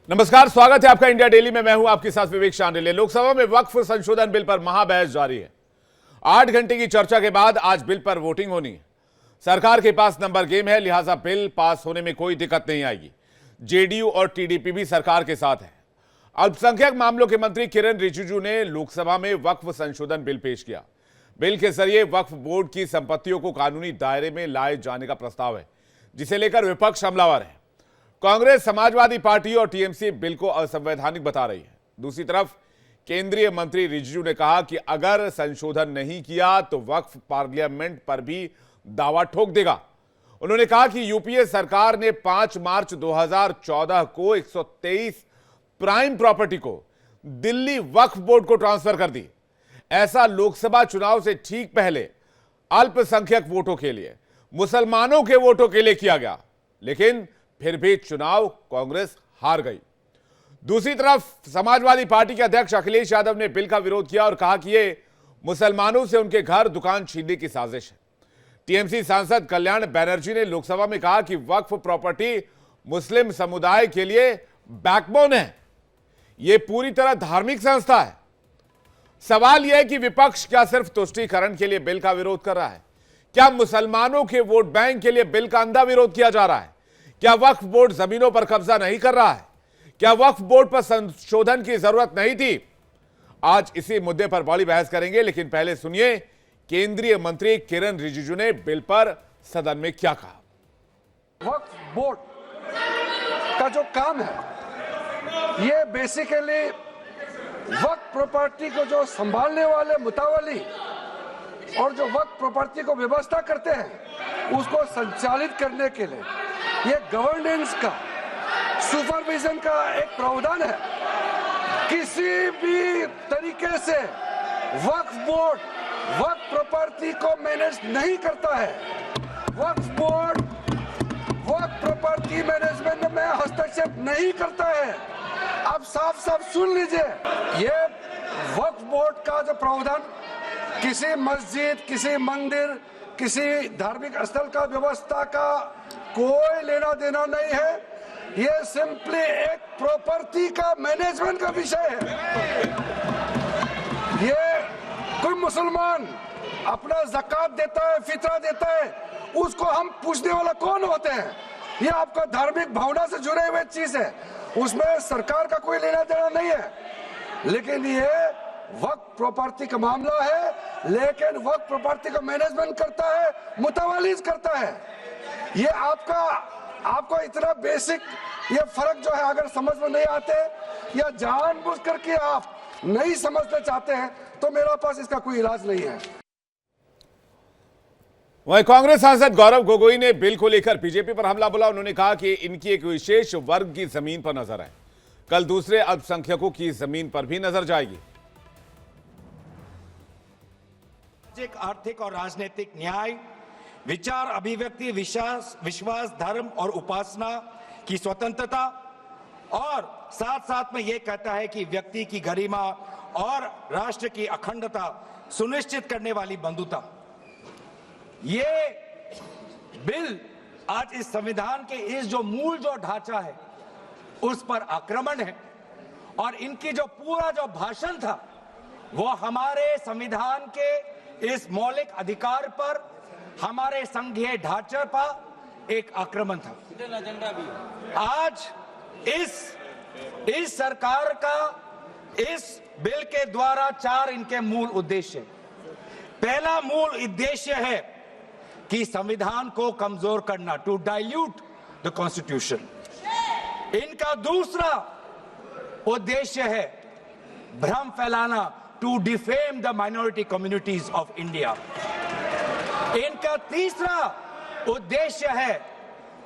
नमस्कार, स्वागत है आपका इंडिया डेली में। मैं हूं आपके साथ विवेक शांडिल्य। लोकसभा में वक्फ संशोधन बिल पर महाबहस जारी है। 8 घंटे की चर्चा के बाद आज बिल पर वोटिंग होनी है। सरकार के पास नंबर गेम है, लिहाजा बिल पास होने में कोई दिक्कत नहीं आएगी। जेडीयू और टीडीपी भी सरकार के साथ है। अल्पसंख्यक मामलों के मंत्री किरेन रिजिजू ने लोकसभा में वक्फ संशोधन बिल पेश किया। बिल के जरिए वक्फ बोर्ड की संपत्तियों को कानूनी दायरे में लाए जाने का प्रस्ताव है, जिसे लेकर विपक्ष हमलावर है। कांग्रेस, समाजवादी पार्टी और टीएमसी बिल को असंवैधानिक बता रही है। दूसरी तरफ केंद्रीय मंत्री रिजिजू ने कहा कि अगर संशोधन नहीं किया तो वक्फ पार्लियामेंट पर भी दावा ठोक देगा। उन्होंने कहा कि यूपीए सरकार ने 5 मार्च 2014 को 123 प्राइम प्रॉपर्टी को दिल्ली वक्फ बोर्ड को ट्रांसफर कर दी। ऐसा लोकसभा चुनाव से ठीक पहले अल्पसंख्यक वोटों के लिए, मुसलमानों के वोटों के लिए किया गया, लेकिन फिर भी चुनाव कांग्रेस हार गई। दूसरी तरफ समाजवादी पार्टी के अध्यक्ष अखिलेश यादव ने बिल का विरोध किया और कहा कि यह मुसलमानों से उनके घर दुकान छीनने की साजिश है। टीएमसी सांसद कल्याण बनर्जी ने लोकसभा में कहा कि वक्फ प्रॉपर्टी मुस्लिम समुदाय के लिए बैकबोन है, यह पूरी तरह धार्मिक संस्था है। सवाल यह है कि विपक्ष क्या सिर्फ तुष्टीकरण के लिए बिल का विरोध कर रहा है? क्या मुसलमानों के वोट बैंक के लिए बिल का अंधा विरोध किया जा रहा है? क्या वक्फ बोर्ड जमीनों पर कब्जा नहीं कर रहा है? क्या वक्फ बोर्ड पर संशोधन की जरूरत नहीं थी? आज इसी मुद्दे पर बड़ी बहस करेंगे, लेकिन पहले सुनिए केंद्रीय मंत्री किरेन रिजिजू ने बिल पर सदन में क्या कहा। वक्फ बोर्ड का जो काम है, ये बेसिकली वक्फ प्रॉपर्टी को जो संभालने वाले मुतावली और जो वक्फ प्रॉपर्टी को व्यवस्था करते हैं, उसको संचालित करने के लिए ये गवर्नेंस का, सुपरविजन का एक प्रावधान है। किसी भी तरीके से वक्फ बोर्ड वक्फ प्रॉपर्टी को मैनेज नहीं करता है। वक्फ बोर्ड वक्फ प्रॉपर्टी मैनेजमेंट में हस्तक्षेप नहीं करता है। आप साफ साफ सुन लीजिए, ये वक्फ बोर्ड का जो प्रावधान किसी मस्जिद, किसी मंदिर, किसी धार्मिक स्थल का व्यवस्था का कोई लेना देना नहीं है। ये सिंपली एक प्रॉपर्टी का मैनेजमेंट का विषय है। ये कोई मुसलमान अपना ज़कात देता है, फितरा देता है, उसको हम पूछने वाला कौन होते हैं? ये आपका धार्मिक भावना से जुड़े हुए चीज है, उसमें सरकार का कोई लेना देना नहीं है। लेकिन ये वक्फ प्रॉपर्टी का मामला है, लेकिन वक्फ प्रॉपर्टी का मैनेजमेंट करता है, मुतवल्लिज करता है। ये आपको इतना बेसिक ये फर्क जो है, अगर समझ में नहीं आते या जानबूझ करके आप नहीं समझना चाहते हैं, तो मेरे पास इसका कोई इलाज नहीं है। वहीं कांग्रेस सांसद गौरव गोगोई ने बिल को लेकर बीजेपी पर हमला बोला। उन्होंने कहा कि इनकी एक विशेष वर्ग की जमीन पर नजर है, कल दूसरे अल्पसंख्यकों की जमीन पर भी नजर जाएगी। आर्थिक और राजनीतिक न्याय, विचार अभिव्यक्ति, विश्वास, धर्म और उपासना की स्वतंत्रता, और साथ साथ में यह कहता है कि व्यक्ति की गरिमा और राष्ट्र की अखंडता सुनिश्चित करने वाली बंधुता। ये बिल आज इस संविधान के इस जो मूल जो ढांचा है उस पर आक्रमण है, और इनकी जो पूरा जो भाषण था वो हमारे संविधान के इस मौलिक अधिकार पर, हमारे संघीय ढांचे पर एक आक्रमण था। आज इस सरकार का इस बिल के द्वारा 4 इनके मूल उद्देश्य। पहला मूल उद्देश्य है कि संविधान को कमजोर करना, टू डाइल्यूट द कॉन्स्टिट्यूशन। इनका दूसरा उद्देश्य है भ्रम फैलाना, to defame the minority communities of India. इनका तीसरा उद्देश्य है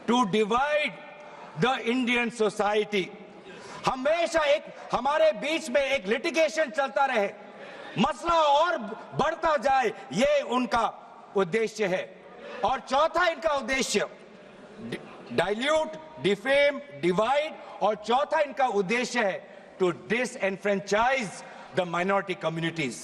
to divide the Indian society. हमेशा हमारे बीच में एक लिटिगेशन चलता रहे, मसला और बढ़ता जाए, ये उनका उद्देश्य है। और चौथा इनका उद्देश्य डाइल्यूट, डिफेम, डिवाइड, और चौथा इनका उद्देश्य है to disenfranchise the minority communities.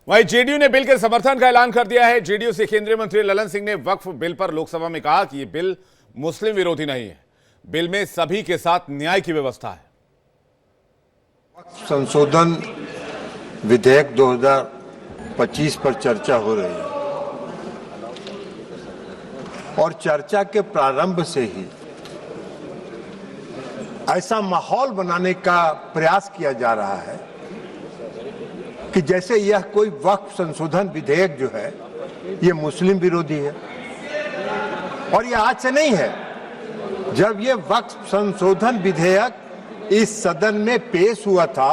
वहीं जेडीयू ने बिल के समर्थन का ऐलान कर दिया है। जेडीयू से केंद्रीय मंत्री ललन सिंह ने वक्फ बिल पर लोकसभा में कहा कि यह बिल मुस्लिम विरोधी नहीं है, बिल में सभी के साथ न्याय की व्यवस्था है। संशोधन विधेयक 2025 पर चर्चा हो रही है और चर्चा के प्रारंभ से ही ऐसा माहौल बनाने का प्रयास किया जा रहा है कि जैसे यह कोई वक्फ संशोधन विधेयक जो है ये मुस्लिम विरोधी है। और यह आज से नहीं है, जब यह वक्फ संशोधन विधेयक इस सदन में पेश हुआ था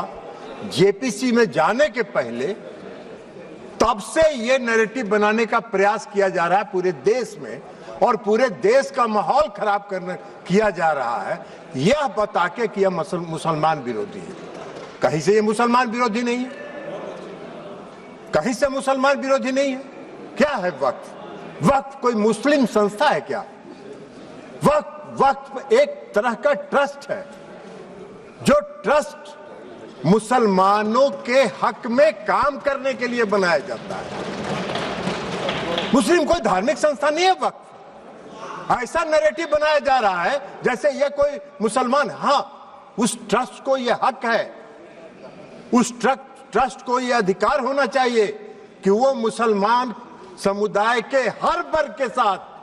जेपीसी में जाने के पहले, तब से यह नैरेटिव बनाने का प्रयास किया जा रहा है पूरे देश में और पूरे देश का माहौल खराब करने किया जा रहा है यह बता के कि यह मुसलमान विरोधी है। कहीं से यह मुसलमान विरोधी नहीं है, कहीं से मुसलमान विरोधी नहीं है। क्या है वक्फ? वक्फ कोई मुस्लिम संस्था है क्या? वक्फ एक तरह का ट्रस्ट है, जो ट्रस्ट मुसलमानों के हक में काम करने के लिए बनाया जाता है। मुस्लिम कोई धार्मिक संस्था नहीं है वक्फ। ऐसा नैरेटिव बनाया जा रहा है जैसे ये कोई मुसलमान, हाँ उस ट्रस्ट को ये हक है, उस ट्रस्ट को ये अधिकार होना चाहिए कि वो मुसलमान समुदाय के हर वर्ग के साथ,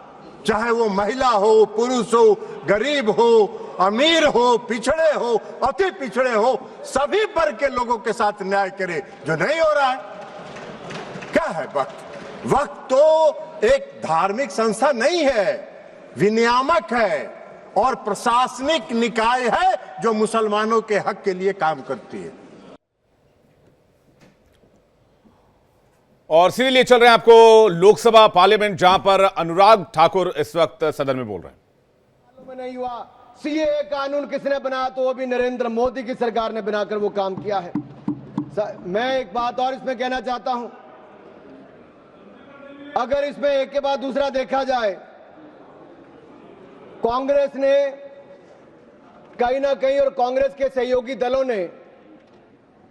चाहे वो महिला हो, पुरुष हो, गरीब हो, अमीर हो, पिछड़े हो, अति पिछड़े हो, सभी वर्ग के लोगों के साथ न्याय करे, जो नहीं हो रहा है। क्या है वक्फ? वक्फ तो एक धार्मिक संस्था नहीं है, विनियामक है और प्रशासनिक निकाय है जो मुसलमानों के हक के लिए काम करती है। और सीधे लिए चल रहे हैं आपको लोकसभा पार्लियामेंट, जहां पर अनुराग ठाकुर इस वक्त सदन में बोल रहे हैं। में नहीं हुआ, सीएए कानून किसने बनाया? तो वो भी नरेंद्र मोदी की सरकार ने बनाकर वो काम किया है। मैं एक बात और इसमें कहना चाहता हूं, अगर इसमें एक के बाद दूसरा देखा जाए, कांग्रेस ने कहीं ना कहीं और कांग्रेस के सहयोगी दलों ने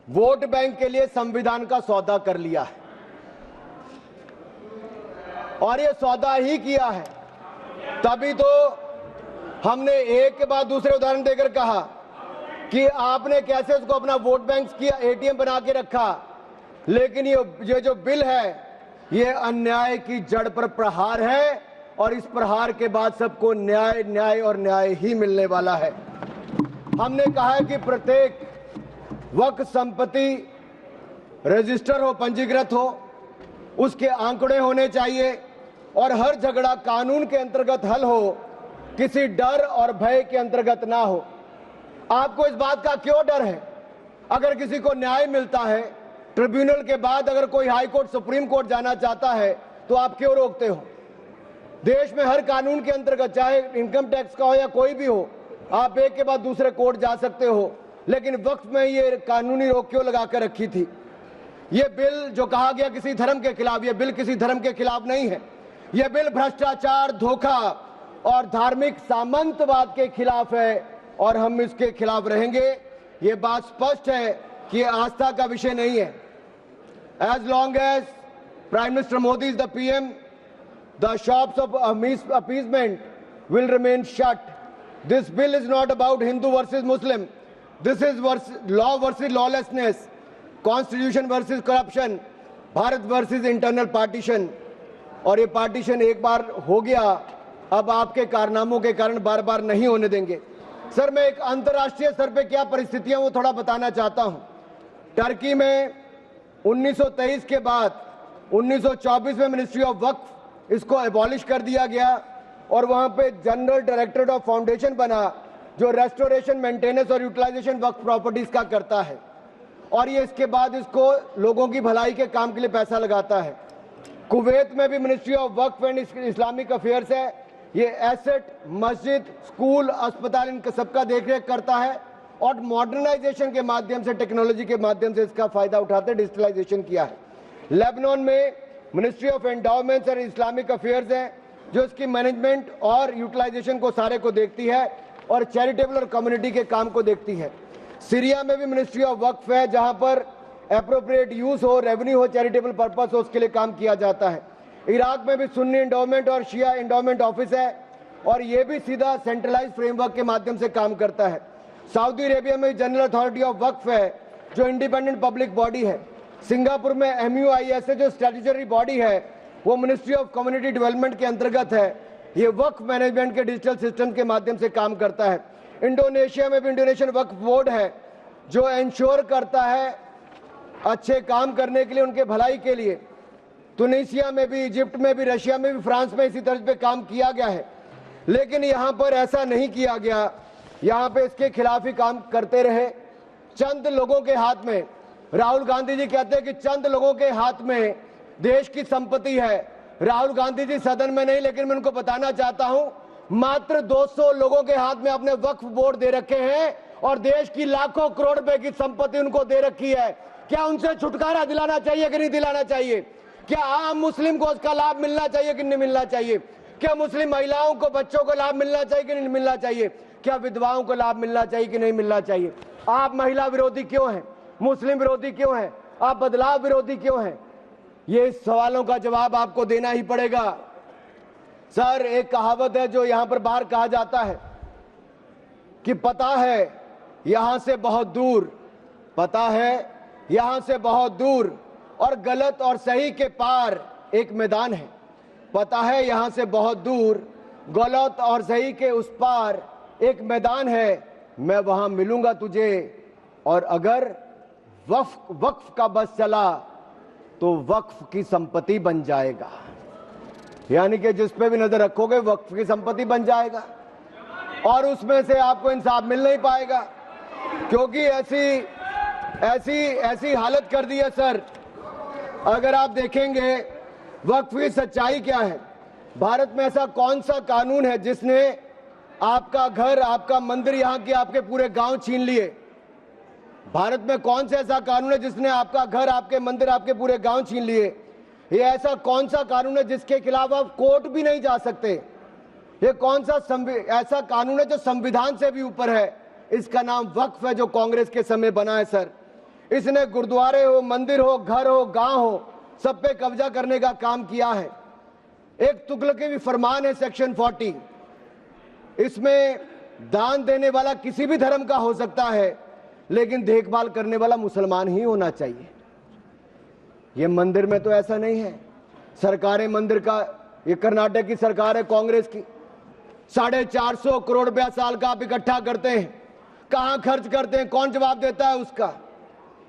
वोट बैंक के लिए संविधान का सौदा कर लिया है और ये सौदा ही किया है। तभी तो हमने एक के बाद दूसरे उदाहरण देकर कहा कि आपने कैसे उसको अपना वोट बैंक किया, एटीएम बना के रखा, लेकिन ये जो बिल है ये अन्याय की जड़ पर प्रहार है और इस प्रहार के बाद सबको न्याय न्याय और न्याय ही मिलने वाला है। हमने कहा है कि प्रत्येक वक्फ संपत्ति रजिस्टर हो, पंजीकृत हो, उसके आंकड़े होने चाहिए और हर झगड़ा कानून के अंतर्गत हल हो, किसी डर और भय के अंतर्गत ना हो। आपको इस बात का क्यों डर है? अगर किसी को न्याय मिलता है, ट्रिब्यूनल के बाद अगर कोई हाई कोर्ट, सुप्रीम कोर्ट जाना चाहता है तो आप क्यों रोकते हो? देश में हर कानून के अंतर्गत, चाहे इनकम टैक्स का हो या कोई भी हो, आप एक के बाद दूसरे कोर्ट जा सकते हो, लेकिन वक्फ में ये कानूनी रोक क्यों लगा कर रखी थी? ये बिल जो कहा गया किसी धर्म के खिलाफ, ये बिल किसी धर्म के खिलाफ नहीं है। यह बिल भ्रष्टाचार, धोखा और धार्मिक सामंतवाद के खिलाफ है और हम इसके खिलाफ रहेंगे। ये बात स्पष्ट है कि ये आस्था का विषय नहीं है। As long as Prime Minister Modi is the PM, the shops of appeasement will remain shut. This bill is not about Hindu versus Muslim. This is law versus lawlessness, constitution versus corruption, Bharat versus internal partition. और ये partition एक बार हो गया, अब आपके कारनामों के कारण बार बार नहीं होने देंगे। सर, मैं एक अंतर्राष्ट्रीय स्तर पे क्या परिस्थितियां वो थोड़ा बताना चाहता हूं। टर्की में 1923 के बाद 1924 में मिनिस्ट्री ऑफ वक्फ इसको एबॉलिश कर दिया गया और वहां पे जनरल डायरेक्टरेट ऑफ फाउंडेशन बना, जो रेस्टोरेशन, मेंटेनेंस और यूटिलाइजेशन वक्फ प्रॉपर्टीज का करता है और ये इसके बाद इसको लोगों की भलाई के काम के लिए पैसा लगाता है। कुवैत में भी ministry of Waqf and Islamic affairs है, ये एसेट, मस्जिद, स्कूल, अस्पताल, इनका सबका देखरेख करता है और मॉडर्नाइजेशन के माध्यम से, टेक्नोलॉजी के माध्यम से इसका फायदा उठाते डिजिटलाइजेशन किया है। लेबनान में ministry of endowments and Islamic affairs है, जो इसकी मैनेजमेंट और यूटिलाइजेशन को सारे को देखती है और चैरिटेबल और कम्युनिटी के काम को देखती है। सीरिया में भी मिनिस्ट्री ऑफ वक्फ है, जहां पर एप्रोप्रिएट यूज हो, रेवेन्यू हो, चैरिटेबल पर्पस हो, उसके लिए काम किया जाता है। इराक में भी सुन्नी एंडोमेंट और शिया एंडोमेंट ऑफिस है और ये भी सीधा सेंट्रलाइज फ्रेमवर्क के माध्यम से काम करता है। सऊदी अरेबिया में जनरल अथॉरिटी ऑफ वक्फ है जो इंडिपेंडेंट पब्लिक बॉडी है। सिंगापुर में MUIS जो स्टैट्यूटरी बॉडी है वो मिनिस्ट्री ऑफ कम्युनिटी डेवलपमेंट के अंतर्गत है। ये वक्फ मैनेजमेंट के डिजिटल सिस्टम के माध्यम से काम करता है। इंडोनेशिया में भी इंडोनेशियन वक्फ बोर्ड है जो इंश्योर करता है अच्छे काम करने के लिए, उनके भलाई के लिए। तुनिसिया में भी, इजिप्ट में भी, रशिया में भी, फ्रांस में इसी तर्ज पे काम किया गया है। लेकिन यहाँ पर ऐसा नहीं किया गया, यहाँ पे इसके खिलाफ ही काम करते रहे। चंद लोगों के हाथ में, राहुल गांधी जी कहते हैं कि चंद लोगों के हाथ में देश की संपत्ति है। राहुल गांधी जी सदन में नहीं, लेकिन मैं उनको बताना चाहता हूं मात्र 200 लोगों के हाथ में अपने वक्फ बोर्ड दे रखे हैं और देश की लाखों करोड़ रुपए की संपत्ति उनको दे रखी है। क्या उनसे छुटकारा दिलाना चाहिए कि नहीं दिलाना चाहिए? क्या आम मुस्लिम को उसका लाभ मिलना चाहिए कि नहीं मिलना चाहिए? क्या मुस्लिम महिलाओं को, बच्चों को लाभ मिलना चाहिए कि नहीं मिलना चाहिए? क्या विधवाओं को लाभ मिलना चाहिए कि नहीं मिलना चाहिए? आप महिला विरोधी क्यों हैं? मुस्लिम विरोधी क्यों हैं? आप बदलाव विरोधी क्यों हैं? ये सवालों का जवाब आपको देना ही पड़ेगा। सर, एक कहावत है जो यहां पर बाहर कहा जाता है कि पता है यहां से बहुत दूर, पता है यहां से बहुत दूर और गलत और सही के पार एक मैदान है। पता है यहां से बहुत दूर, गलत और सही के उस पार एक मैदान है। मैं वहां मिलूंगा तुझे और अगर वक्फ का बस चला तो वक्फ की संपत्ति बन जाएगा। यानी कि जिस पे भी नजर रखोगे वक्फ की संपत्ति बन जाएगा और उसमें से आपको इंसाफ मिल नहीं पाएगा, क्योंकि ऐसी हालत कर दी है। सर, अगर आप देखेंगे वक्फ की सच्चाई क्या है, भारत में ऐसा कौन सा कानून है जिसने आपका घर, आपका मंदिर, यहाँ के आपके पूरे गांव छीन लिए? भारत में कौन सा ऐसा कानून है जिसने आपका घर, आपके मंदिर, आपके पूरे गांव छीन लिए? ये ऐसा कौन सा कानून है जिसके खिलाफ आप कोर्ट भी नहीं जा सकते? ये कौन सा ऐसा कानून है जो संविधान से भी ऊपर है? इसका नाम वक्फ है, जो कांग्रेस के समय बना है। सर, इसने गुरुद्वारे हो, मंदिर हो, घर हो, गांव हो, सब पे कब्जा करने का काम किया है। एक तुगलकी भी फरमान है सेक्शन 40, इसमें दान देने वाला किसी भी धर्म का हो सकता है, लेकिन देखभाल करने वाला मुसलमान ही होना चाहिए। ये मंदिर में तो ऐसा नहीं है। सरकारें मंदिर का, ये कर्नाटक की सरकार है कांग्रेस की, 450 करोड़ रुपया साल का आप इकट्ठा करते हैं, कहां खर्च करते हैं? कौन जवाब देता है उसका?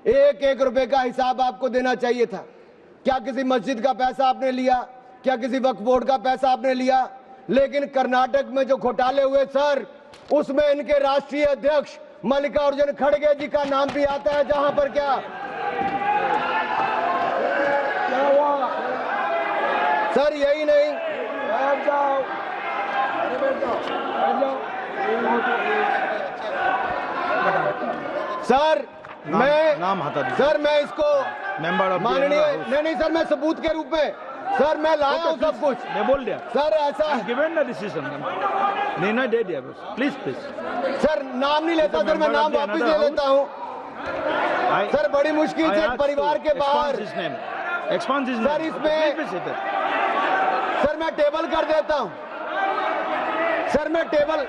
एक एक रुपए का हिसाब आपको देना चाहिए था। क्या किसी मस्जिद का पैसा आपने लिया? क्या किसी वक्फ बोर्ड का पैसा आपने लिया? लेकिन कर्नाटक में जो घोटाले हुए सर, उसमें इनके राष्ट्रीय अध्यक्ष मल्लिकार्जुन खड़गे जी का नाम भी आता है, जहां पर क्या हुआ सर? यही नहीं, बैठ जाओ, सर, मैं इसको माननीय नहीं सर, मैं सबूत के रूप में सर मैं लाया हूं सब कुछ। मैं बोल दिया सर, ऐसा गिवन द डिसीजन निर्णय दे दिया बस। प्लीज सर, नाम नहीं लेता सर, मैं नाम वापस ले लेता हूं सर। बड़ी मुश्किल से परिवार के बाहर सर, इसमें सर मैं टेबल कर देता हूं सर, मैं टेबल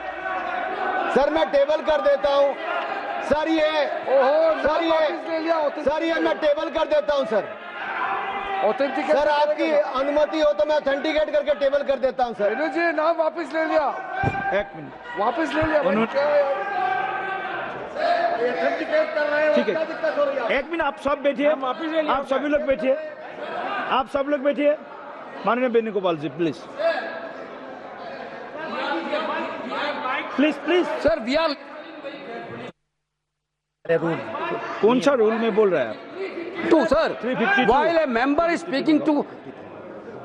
कर देता हूं सर। ये मैं टेबल कर देता हूं सर। सर, आपकी अनुमति हो तो मैं ऑथेंटिकेट करके टेबल कर देता हूं सर। जी, नाम वापस ले लिया, 1 मिनट वापस ले लिया। ठीक है, 1 मिनट आप सब बैठिए, आप सभी लोग बैठिए, आप सब लोग बैठिए। माननीय Venugopal ji please please sir, we are rule कौन सा रूल में बोल रहा है? to sir 352. while a member is speaking to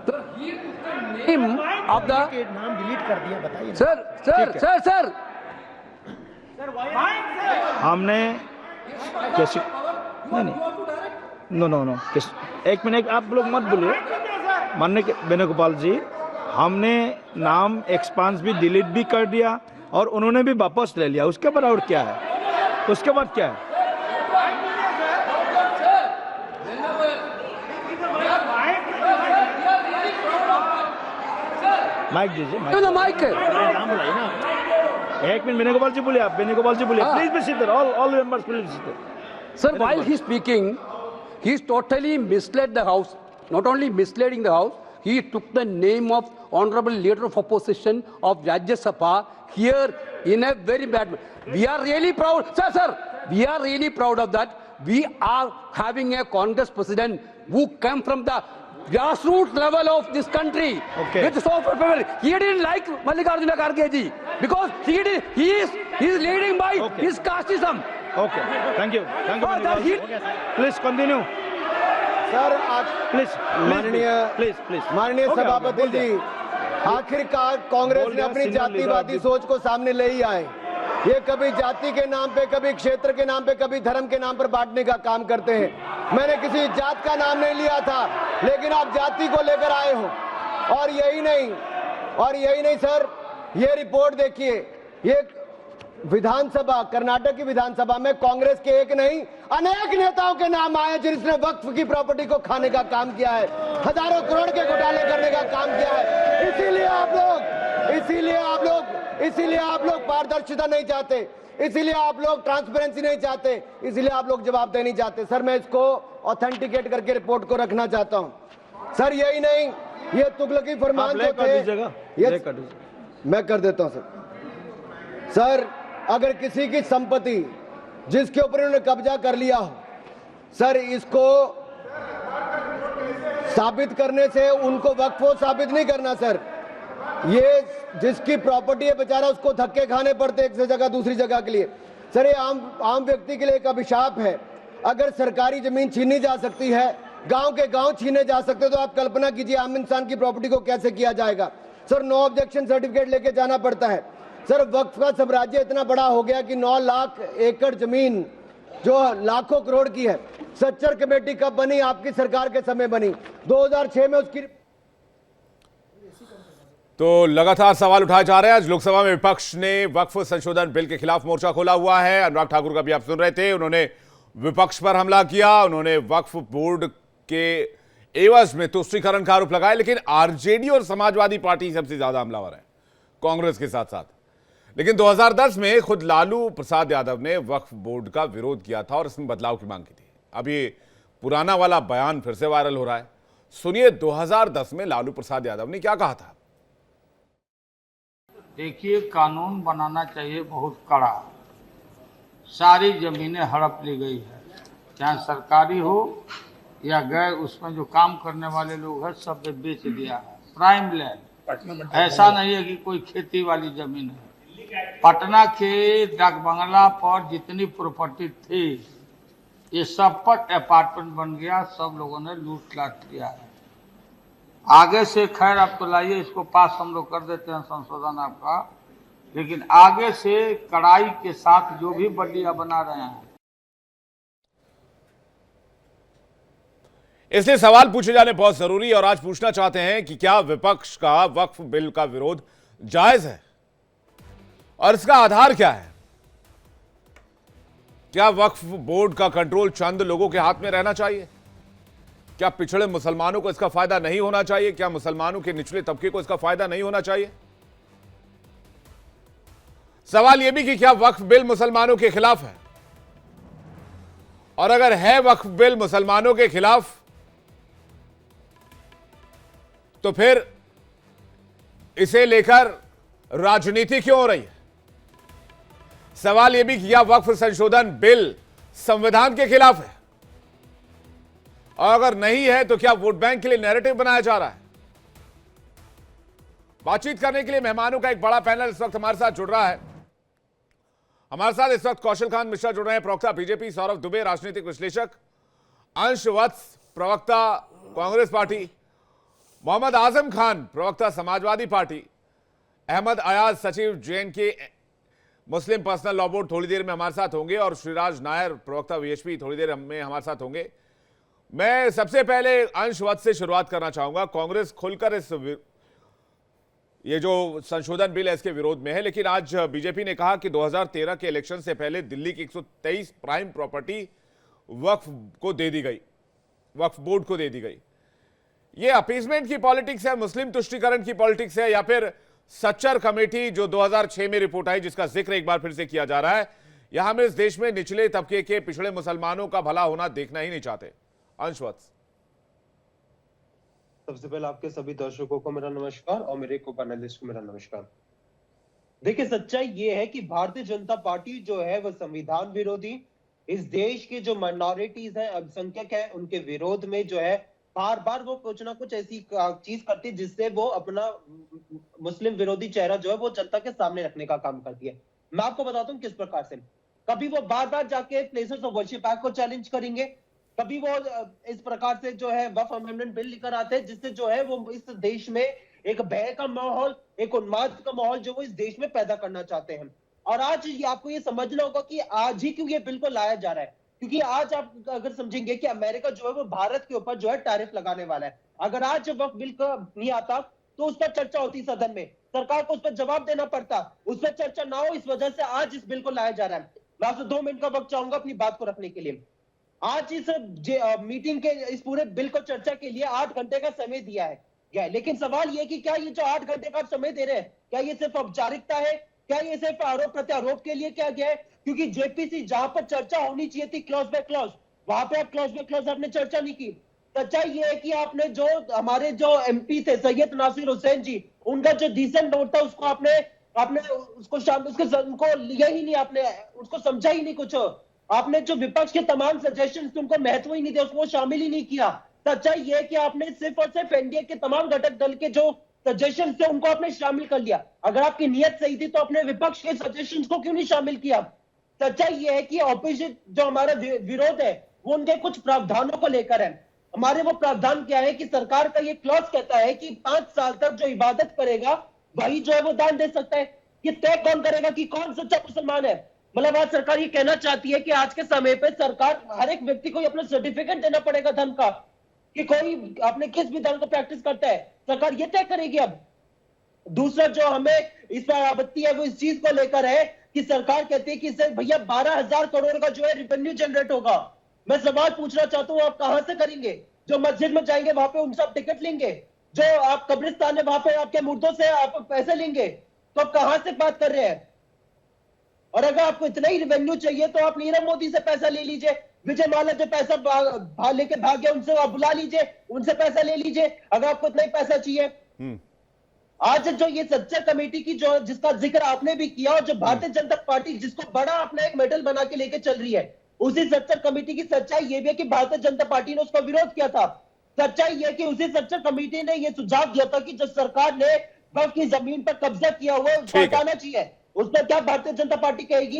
the name of the नाम डिलीट कर दिया, बताइए। sir हमने कैसे नहीं नो 1 मिनट आप लोग मत बोलिए। माननीय वेणुगोपाल जी, हमने नाम एक्सपांस भी डिलीट भी कर दिया और उन्होंने भी वापस ले लिया। उसके बाद और क्या है? उसके बाद क्या है? माइक दीजिए, माइक है। नाम बुलाइए ना। एक मिनट वेणुगोपाल जी बोलिए, आप वेणुगोपाल जी बोलिए, please be sit there, all members please sit there. Sir, while he's speaking, he's totally misled the House. Not only misleading the House, he took the name of Honorable Leader of Opposition of Rajya Sabha here in a very bad way. We are really proud, sir, we are really proud of that. We are having a Congress president who came from the grassroots level of this country. Okay. With so much people. He didn't like Mallikarjuna Kharge ji because he is leading by Okay. his casteism. Okay, thank you that he- please continue, sir please माननीय माननीय सभापति जी, आखिरकार कांग्रेस बोल ने दिया, अपनी senior जातिवादी leader. सोच को सामने ले ही आए। ये कभी जाति के नाम पे, कभी क्षेत्र के नाम पे, कभी धर्म के नाम पर बांटने का काम करते हैं। मैंने किसी जात का नाम नहीं लिया था, लेकिन आप जाति को लेकर आए हो। और यही नहीं सर, ये रिपोर्ट देखिए, ये विधानसभा, कर्नाटक की विधानसभा में कांग्रेस के एक नहीं अनेक नेताओं के नाम आए जिसने वक्फ की प्रॉपर्टी को खाने का काम किया है, हजारों करोड़ के घोटाले करने का काम किया है। इसीलिए आप लोग पारदर्शिता नहीं चाहते, इसीलिए आप लोग ट्रांसपेरेंसी नहीं चाहते, इसीलिए आप लोग जवाबदेही नहीं चाहते। सर, मैं इसको ऑथेंटिकेट करके रिपोर्ट को रखना चाहता हूं। सर, यही नहीं, ये तुगलकी फरमान जो थे, मैं कर देता हूं सर, अगर किसी की संपत्ति जिसके ऊपर उन्होंने कब्जा कर लिया हो, सर, इसको साबित करने से उनको वक्फ साबित नहीं करना सर। ये जिसकी प्रॉपर्टी है बेचारा, उसको धक्के खाने पड़ते एक से जगह दूसरी जगह के लिए। सर, ये आम व्यक्ति के लिए एक अभिशाप है। अगर सरकारी जमीन छीनी जा सकती है, गांव के गांव छीने जा सकते हैं, तो आप कल्पना कीजिए आम इंसान की प्रॉपर्टी को कैसे किया जाएगा। सर, नो ऑब्जेक्शन सर्टिफिकेट लेके जाना पड़ता है। सर, वक्फ का साम्राज्य इतना बड़ा हो गया कि 9 लाख एकड़ जमीन जो लाखों करोड़ की है। सच्चर कमेटी कब बनी? आपकी सरकार के समय बनी, 2006 में उसकी। तो लगातार सवाल उठाए जा रहे हैं। आज लोकसभा में विपक्ष ने वक्फ संशोधन बिल के खिलाफ मोर्चा खोला हुआ है। अनुराग ठाकुर का भी आप सुन रहे थे, उन्होंने विपक्ष पर हमला किया, उन्होंने वक्फ बोर्ड के एवज में तुष्टीकरण का आरोप लगाया। लेकिन आरजेडी और समाजवादी पार्टी सबसे ज्यादा हमलावर है, कांग्रेस के साथ साथ। लेकिन 2010 में खुद लालू प्रसाद यादव ने वक्फ बोर्ड का विरोध किया था और इसमें बदलाव की मांग की थी। अब ये पुराना वाला बयान फिर से वायरल हो रहा है। सुनिए 2010 में लालू प्रसाद यादव ने क्या कहा था। देखिए, कानून बनाना चाहिए बहुत कड़ा। सारी जमीनें हड़प ली गई है, चाहे सरकारी हो या गैर, उसमें जो काम करने वाले लोग हैं सब बेच दिया है। प्राइम लैंड, ऐसा नहीं है कि कोई खेती वाली जमीन है। पटना के डाक बंगला पर जितनी प्रॉपर्टी थी, ये सब पर अपार्टमेंट बन गया, सब लोगों ने लूट लाट किया है। आगे से खैर आप तो लाइए, इसको पास हम लोग कर देते हैं संशोधन आपका, लेकिन आगे से कड़ाई के साथ जो भी बल्लियां बना रहे हैं। इसलिए सवाल पूछे जाने बहुत जरूरी है और आज पूछना चाहते हैं कि क्या विपक्ष का वक्फ बिल का विरोध जायज है और इसका आधार क्या है। क्या वक्फ बोर्ड का कंट्रोल चंद लोगों के हाथ में रहना चाहिए? क्या पिछड़े मुसलमानों को इसका फायदा नहीं होना चाहिए? क्या मुसलमानों के निचले तबके को इसका फायदा नहीं होना चाहिए? सवाल यह भी कि क्या वक्फ बिल मुसलमानों के खिलाफ है, और अगर है वक्फ बिल मुसलमानों के खिलाफ तो फिर इसे लेकर राजनीति क्यों हो रही है। सवाल यह भी कि क्या वक्फ संशोधन बिल संविधान के खिलाफ है, और अगर नहीं है तो क्या वोट बैंक के लिए नैरेटिव बनाया जा रहा है। बातचीत करने के लिए मेहमानों का एक बड़ा पैनल इस वक्त हमारे साथ जुड़ रहा है। हमारे साथ इस वक्त कौशल खान मिश्रा जुड़ रहे हैं, प्रवक्ता बीजेपी, सौरभ दुबे राजनीतिक विश्लेषक, अंश वत्स प्रवक्ता कांग्रेस पार्टी, मोहम्मद आजम खान प्रवक्ता समाजवादी पार्टी, अहमद अयाज सचिव जेएनके मुस्लिम पर्सनल लॉ बोर्ड थोड़ी देर में हमारे साथ होंगे, और श्रीराज नायर प्रवक्ता वीएचपी थोड़ी देर में हमारे साथ होंगे। मैं सबसे पहले अंश वत्स से शुरुआत करना चाहूंगा। कांग्रेस खुलकर इस ये जो संशोधन बिल है इसके विरोध में है, लेकिन आज बीजेपी ने कहा कि 2013 के इलेक्शन से पहले दिल्ली की 123 प्राइम प्रॉपर्टी वक्फ को दे दी गई, वक्फ बोर्ड को दे दी गई। ये अपीजमेंट की पॉलिटिक्स है, मुस्लिम तुष्टीकरण की पॉलिटिक्स है, या फिर सच्चर कमेटी जो 2006 में रिपोर्ट आई जिसका जिक्र एक बार फिर से किया जा रहा है, यहां हम इस देश में निचले तबके के पिछड़े मुसलमानों का भला होना देखना ही नहीं चाहते। अंशवत्स। सबसे पहले आपके सभी दर्शकों को मेरा नमस्कार और मेरे को पैनलिस्ट को मेरा नमस्कार। देखिए, सच्चाई ये है कि भारतीय जनता पार्टी जो है वह संविधान विरोधी, इस देश के जो माइनॉरिटीज हैं, अल्पसंख्यक हैं, उनके विरोध में जो है बार बार वो कुछ ना कुछ ऐसी चीज करती है जिससे वो अपना मुस्लिम विरोधी चेहरा जो है वो जनता के सामने रखने का काम करती है। मैं आपको बताता हूँ किस प्रकार से। कभी वो बार बार जाके प्लेसेस ऑफ वर्शिप एक्ट को चैलेंज करेंगे, कभी वो इस प्रकार से जो है वक्फ अमेंडमेंट बिल लेकर आते हैं जिससे जो है वो इस देश में एक भय का माहौल, एक उन्माद का माहौल जो वो इस देश में पैदा करना चाहते हैं। और आज आपको ये समझना होगा कि आज ही क्यों ये बिल को लाया जा रहा है, क्योंकि आज आप अगर समझेंगे कि अमेरिका जो है वो भारत के ऊपर जो है टैरिफ लगाने वाला है। अगर आज वक्त बिल का नहीं आता तो उस पर चर्चा होती सदन में, सरकार को उस पर जवाब देना पड़ता, उस पर चर्चा ना हो, इस वजह से आज इस बिल को लाया जा रहा है। मैं आपसे 2 मिनट का वक्त चाहूंगा अपनी बात को रखने के लिए। आज इस मीटिंग के इस पूरे बिल को चर्चा के लिए 8 घंटे का समय दिया है गया है, लेकिन सवाल ये कि क्या ये जो 8 घंटे का समय दे रहे हैं, क्या ये सिर्फ औपचारिकता है, क्या ये सिर्फ आरोप प्रत्यारोप के लिए क्या गया है? क्योंकि जेपीसी जहां पर चर्चा होनी चाहिए थी क्लॉज बाय क्लॉज, वहां पे आप क्लॉज बाय क्लॉज आपने चर्चा नहीं की। सच्चाई ये है कि आपने जो हमारे जो एमपी थे सैयद नासिर हुसैन जी, उनका जो डिसेंट नोट था उसको आपने उसको उनको लिया ही नहीं, आपने उसको समझा ही नहीं कुछ। आपने जो विपक्ष के तमाम सजेशन उनको महत्व ही नहीं दिया, उसको शामिल ही नहीं किया। सच्चाई ये है कि आपने सिर्फ और सिर्फ एनडीए के तमाम घटक दल के जो सजेशन थे उनको आपने शामिल कर लिया। अगर आपकी नियत सही थी तो अपने विपक्ष के सजेशंस को क्यों नहीं शामिल किया? सच्चाई ये है कि ऑपोजिट जो हमारा विरोध है वो उनके कुछ प्रावधानों को लेकर है। हमारे वो प्रावधान क्या है कि सरकार का ये क्लॉज कहता है कि 5 साल तक जो इबादत करेगा वही जो है वो दान दे सकता है। ये तय कौन करेगा कि कौन सच्चा मुसलमान है? मतलब आज सरकार ये कहना चाहती है कि आज के समय पे सरकार हर एक व्यक्ति को अपना सर्टिफिकेट देना पड़ेगा धर्म का, कि कोई अपने किस भी धर्म को प्रैक्टिस करता है, सरकार ये तय करेगी। अब दूसरा जो हमें इस पर आपत्ति है वो इस चीज को लेकर है कि सरकार कहती है कि इससे भैया 12,000 करोड़ का जो है रेवेन्यू जनरेट होगा। मैं सवाल पूछना चाहता हूं, आप कहां से करेंगे? जो मस्जिद में जाएंगे वहां पे उनसे आप टिकट लेंगे, जो आप कब्रिस्तान में वहां पे आपके मुर्दों से आप पैसे लेंगे, तो आप कहां से बात कर रहे हैं? और अगर आपको इतना ही रेवेन्यू चाहिए तो आप नीरव मोदी से पैसा ले लीजिए, विजय माल्या जो पैसा लेके भाग गया उनसे आप बुला लीजिए, उनसे पैसा ले लीजिए अगर आपको इतना ही पैसा चाहिए। आज जो ये सच्चा कमेटी की जो जिसका जिक्र आपने भी किया और जो भारतीय जनता पार्टी जिसको बड़ा अपना एक मेडल बना के लेके चल रही है, उसी सच्चा कमेटी की सच्चाई ये भी है कि भारतीय जनता पार्टी ने उसका विरोध किया था। सच्चाई ये कि उसी सच्चा कमेटी ने ये सुझाव दिया था कि जो सरकार ने वक्फ की जमीन पर कब्जा किया हुआ है उसको हटाना चाहिए। उस पर क्या भारतीय जनता पार्टी कहेगी?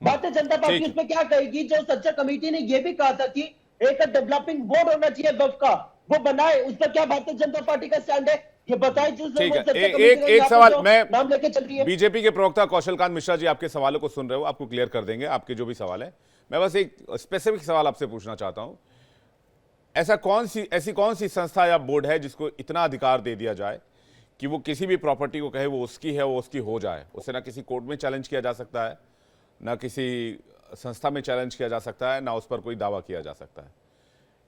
भारतीय जनता पार्टी उस पर क्या कहेगी? जो सच्चा कमेटी ने यह भी कहा था कि एक डेवलपिंग बोर्ड होना चाहिए वक्फ का, वो बनाए, उस पर क्या भारतीय जनता पार्टी का स्टैंड है? ये बताए। एक सवाल मैं नाम लेके चल रही है। बीजेपी के प्रवक्ता कौशल मिश्रा जी आपके सवालों को सुन रहे हो, आपको क्लियर कर देंगे आपके जो भी सवाल है। मैं बस एक स्पेसिफिक सवाल आपसे पूछना चाहता हूं, ऐसी कौन सी संस्था या बोर्ड है जिसको इतना अधिकार दे दिया जाए कि वो किसी भी प्रॉपर्टी को कहे वो उसकी है, वो उसकी हो जाए, उसे ना किसी कोर्ट में चैलेंज किया जा सकता है, ना किसी संस्था में चैलेंज किया जा सकता है, ना उस पर कोई दावा किया जा सकता है?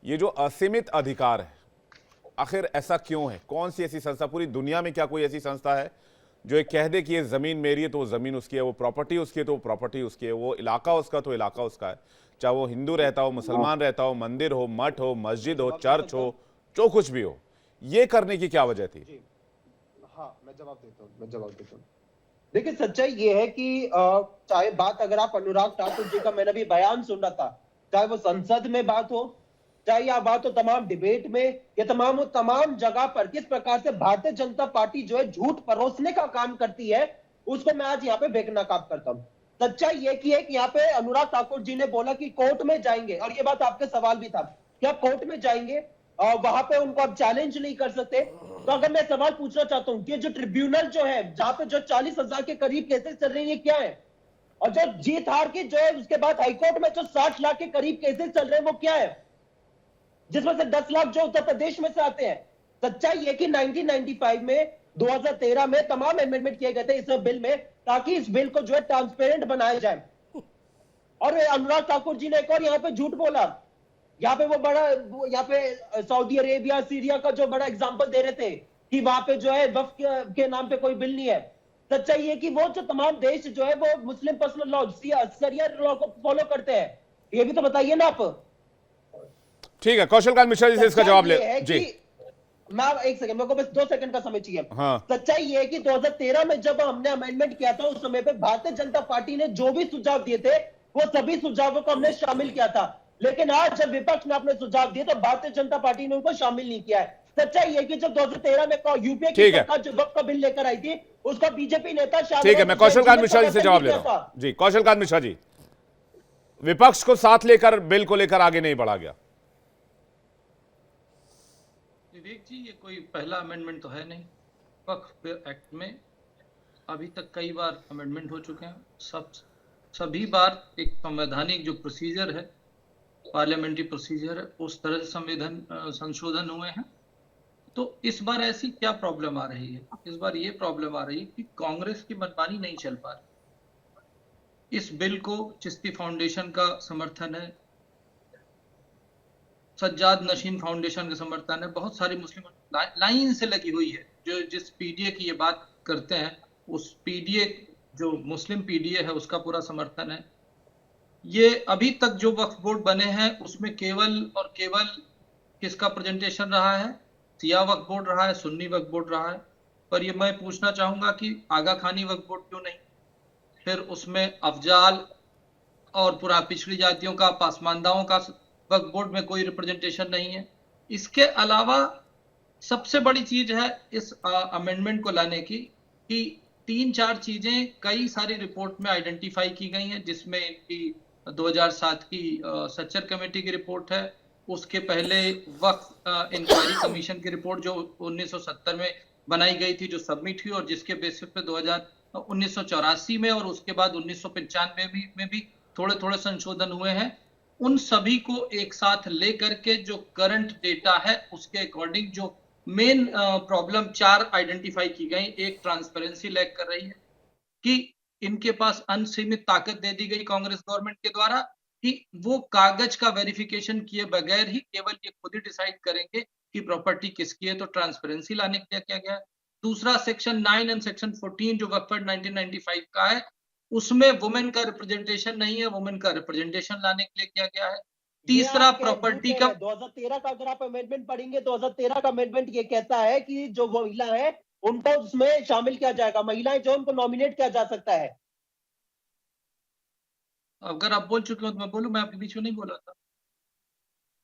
ये जो असीमित अधिकार है आखिर ऐसा क्यों है? कौन सी ऐसी संस्था, पूरी दुनिया में क्या कोई ऐसी संस्था है जो ये कह दे कि ये जमीन मेरी है तो वो जमीन उसकी है, वो प्रॉपर्टी उसकी है तो वो प्रॉपर्टी उसकी है, वो इलाका उसका तो इलाका उसका है, चाहे वो हिंदू रहता हो, मुसलमान रहता हो, मंदिर हो, मठ हो, मस्जिद हो, चर्च हो, जो कुछ भी हो, ये करने की क्या वजह थी? हाँ, मैं जवाब देता हूँ। देखिए, सच्चाई ये है कि चाहे बात अगर आप अनुराग ठाकुर जी का मैंने भी बयान सुन रहा था, चाहे वो संसद में बात हो, चाहे यह बात हो तमाम डिबेट में, या तमाम जगह पर किस प्रकार से भारतीय जनता पार्टी जो है झूठ परोसने का काम करती है, उसको मैं आज यहाँ पे बेनकाब करता हूँ। सच्चाई ये की है कि यहाँ पे अनुराग ठाकुर जी ने बोला कि कोर्ट में जाएंगे, और ये बात आपके सवाल भी था कि आप कोर्ट में जाएंगे और वहां पे उनको आप चैलेंज नहीं कर सकते। तो अगर मैं सवाल पूछना चाहता हूँ कि जो ट्रिब्यूनल जो है जहां पे जो 40,000 के करीब केसेस चल रहे हैं, ये क्या है? और जो जीत हार के जो है उसके बाद हाईकोर्ट में जो 60 लाख के करीब केसेस चल रहे हैं वो क्या है, जिसमें से 10 लाख जो उत्तर प्रदेश में से आते हैं। सच्चाई ये कि 1995 में 2013 में तमाम अमेंडमेंट किए गए थे इस बिल में, ताकि इस बिल को जो है ट्रांसपेरेंट बनाया जाए। और अनुराग ठाकुर जी ने एक और यहाँ पे झूठ बोला यहाँ पे वो बड़ा यहाँ पे सऊदी अरेबिया सीरिया का जो बड़ा एग्जांपल दे रहे थे कि वहां पे जो है वक्फ के नाम पे कोई बिल नहीं है। सच्चाई ये कि वो जो तमाम देश जो है वो मुस्लिम पर्सनल लॉ शरिया लॉ को फॉलो करते हैं, ये भी तो बताइए ना आप। ठीक है, कौशल कांत मिश्रा जी से इसका जवाब ले जी। मैं एक सेकंड, मेरे को बस 2 सेकंड का समय चाहिए। हाँ। सच्चाई ये है कि 2013 में जब हमने अमेंडमेंट किया था उस समय पे भारतीय जनता पार्टी ने जो भी सुझाव दिए थे वो सभी सुझावों को हमने शामिल किया था, लेकिन आज जब विपक्ष ने अपने सुझाव दिए तो भारतीय जनता पार्टी ने उनको शामिल नहीं किया है। सच्चाई ये कि जब 2013 में यूपीए की सरकार जो वक्फ का बिल लेकर आई थी उसका बीजेपी नेता ठीक है, मैं कौशल कांत मिश्रा जी से जवाब ले रहा हूं जी। कौशल कांत मिश्रा जी, विपक्ष को साथ लेकर बिल को लेकर आगे नहीं बढ़ा गया। विवेक जी, ये कोई पहला अमेंडमेंट तो है नहीं। वक्फ एक्ट में अभी तक कई बार अमेंडमेंट हो चुके हैं। सभी बार एक संवैधानिक जो प्रोसीजर है, पार्लियामेंट्री प्रोसीजर है, उस तरह से संविधान संशोधन हुए हैं। तो इस बार ऐसी क्या प्रॉब्लम आ रही है? इस बार ये प्रॉब्लम आ रही है कि कांग्रेस की मनमानी नहीं चल पा रही। इस बिल को चिश्ती फाउंडेशन का समर्थन है, सज्जाद नशीन फाउंडेशन का समर्थन है, बहुत सारी मुस्लिम लाइन से लगी हुई है। जो जिस पीडीए की ये बात करते हैं उस पीडीए जो मुस्लिम पीडीए है उसका पूरा समर्थन है। ये अभी तक जो वक्फ बोर्ड बने हैं उसमें केवल और केवल किसका प्रेजेंटेशन रहा है? सिया वक्फ बोर्ड रहा है, सुन्नी वक्फ बोर्ड रहा है। पर ये मैं पूछना चाहूंगा कि आगा खानी वक्फ बोर्ड क्यों नहीं? फिर उसमें अफजाल और पूरा पिछड़ी जातियों का, पासमानदाओं का वक्फ बोर्ड में कोई रिप्रेजेंटेशन नहीं है। इसके अलावा सबसे बड़ी चीज है इस अमेंडमेंट को लाने की कि 3-4 चीजें कई सारी रिपोर्ट में आइडेंटिफाई की गई हैं, जिसमें इनकी 2007 की सच्चर कमेटी की रिपोर्ट है। उसके पहले वक्फ इंक्वायरी कमीशन की रिपोर्ट जो 1970 में बनाई गई थी, जो सबमिट हुई और जिसके बेसिस पे 1984 में और उसके बाद 1995 में भी थोड़े थोड़े संशोधन हुए हैं। उन सभी को एक साथ लेकर के जो करंट डेटा है उसके अकॉर्डिंग जो मेन प्रॉब्लम 4 आइडेंटिफाई की गई। एक, ट्रांसपेरेंसी लैक कर रही है कि इनके पास अनसीमित ताकत दे दी गई कांग्रेस गवर्नमेंट के द्वारा कि वो कागज का वेरिफिकेशन किए बगैर ही केवल ये खुद ही डिसाइड करेंगे कि प्रॉपर्टी किसकी है, तो ट्रांसपेरेंसी लाने के लिए किया गया है। दूसरा, सेक्शन 9 एंड सेक्शन 14 जो वक्फ एक्ट 1995 का है उसमें वुमेन का रिप्रेजेंटेशन नहीं है, वुमेन का रिप्रेजेंटेशन लाने के लिए किया गया है। तीसरा, प्रॉपर्टी का 2013 का अगर आप अमेंडमेंट पढ़ेंगे 2013 का अमेंडमेंट ये कहता है कि जो महिला है उनको उसमें शामिल किया जाएगा, महिलाएं जो उनको नॉमिनेट किया जा सकता है। अगर आप बोल चुके हो तो मैं बोलूं, मैं आपके बीच में नहीं बोला था।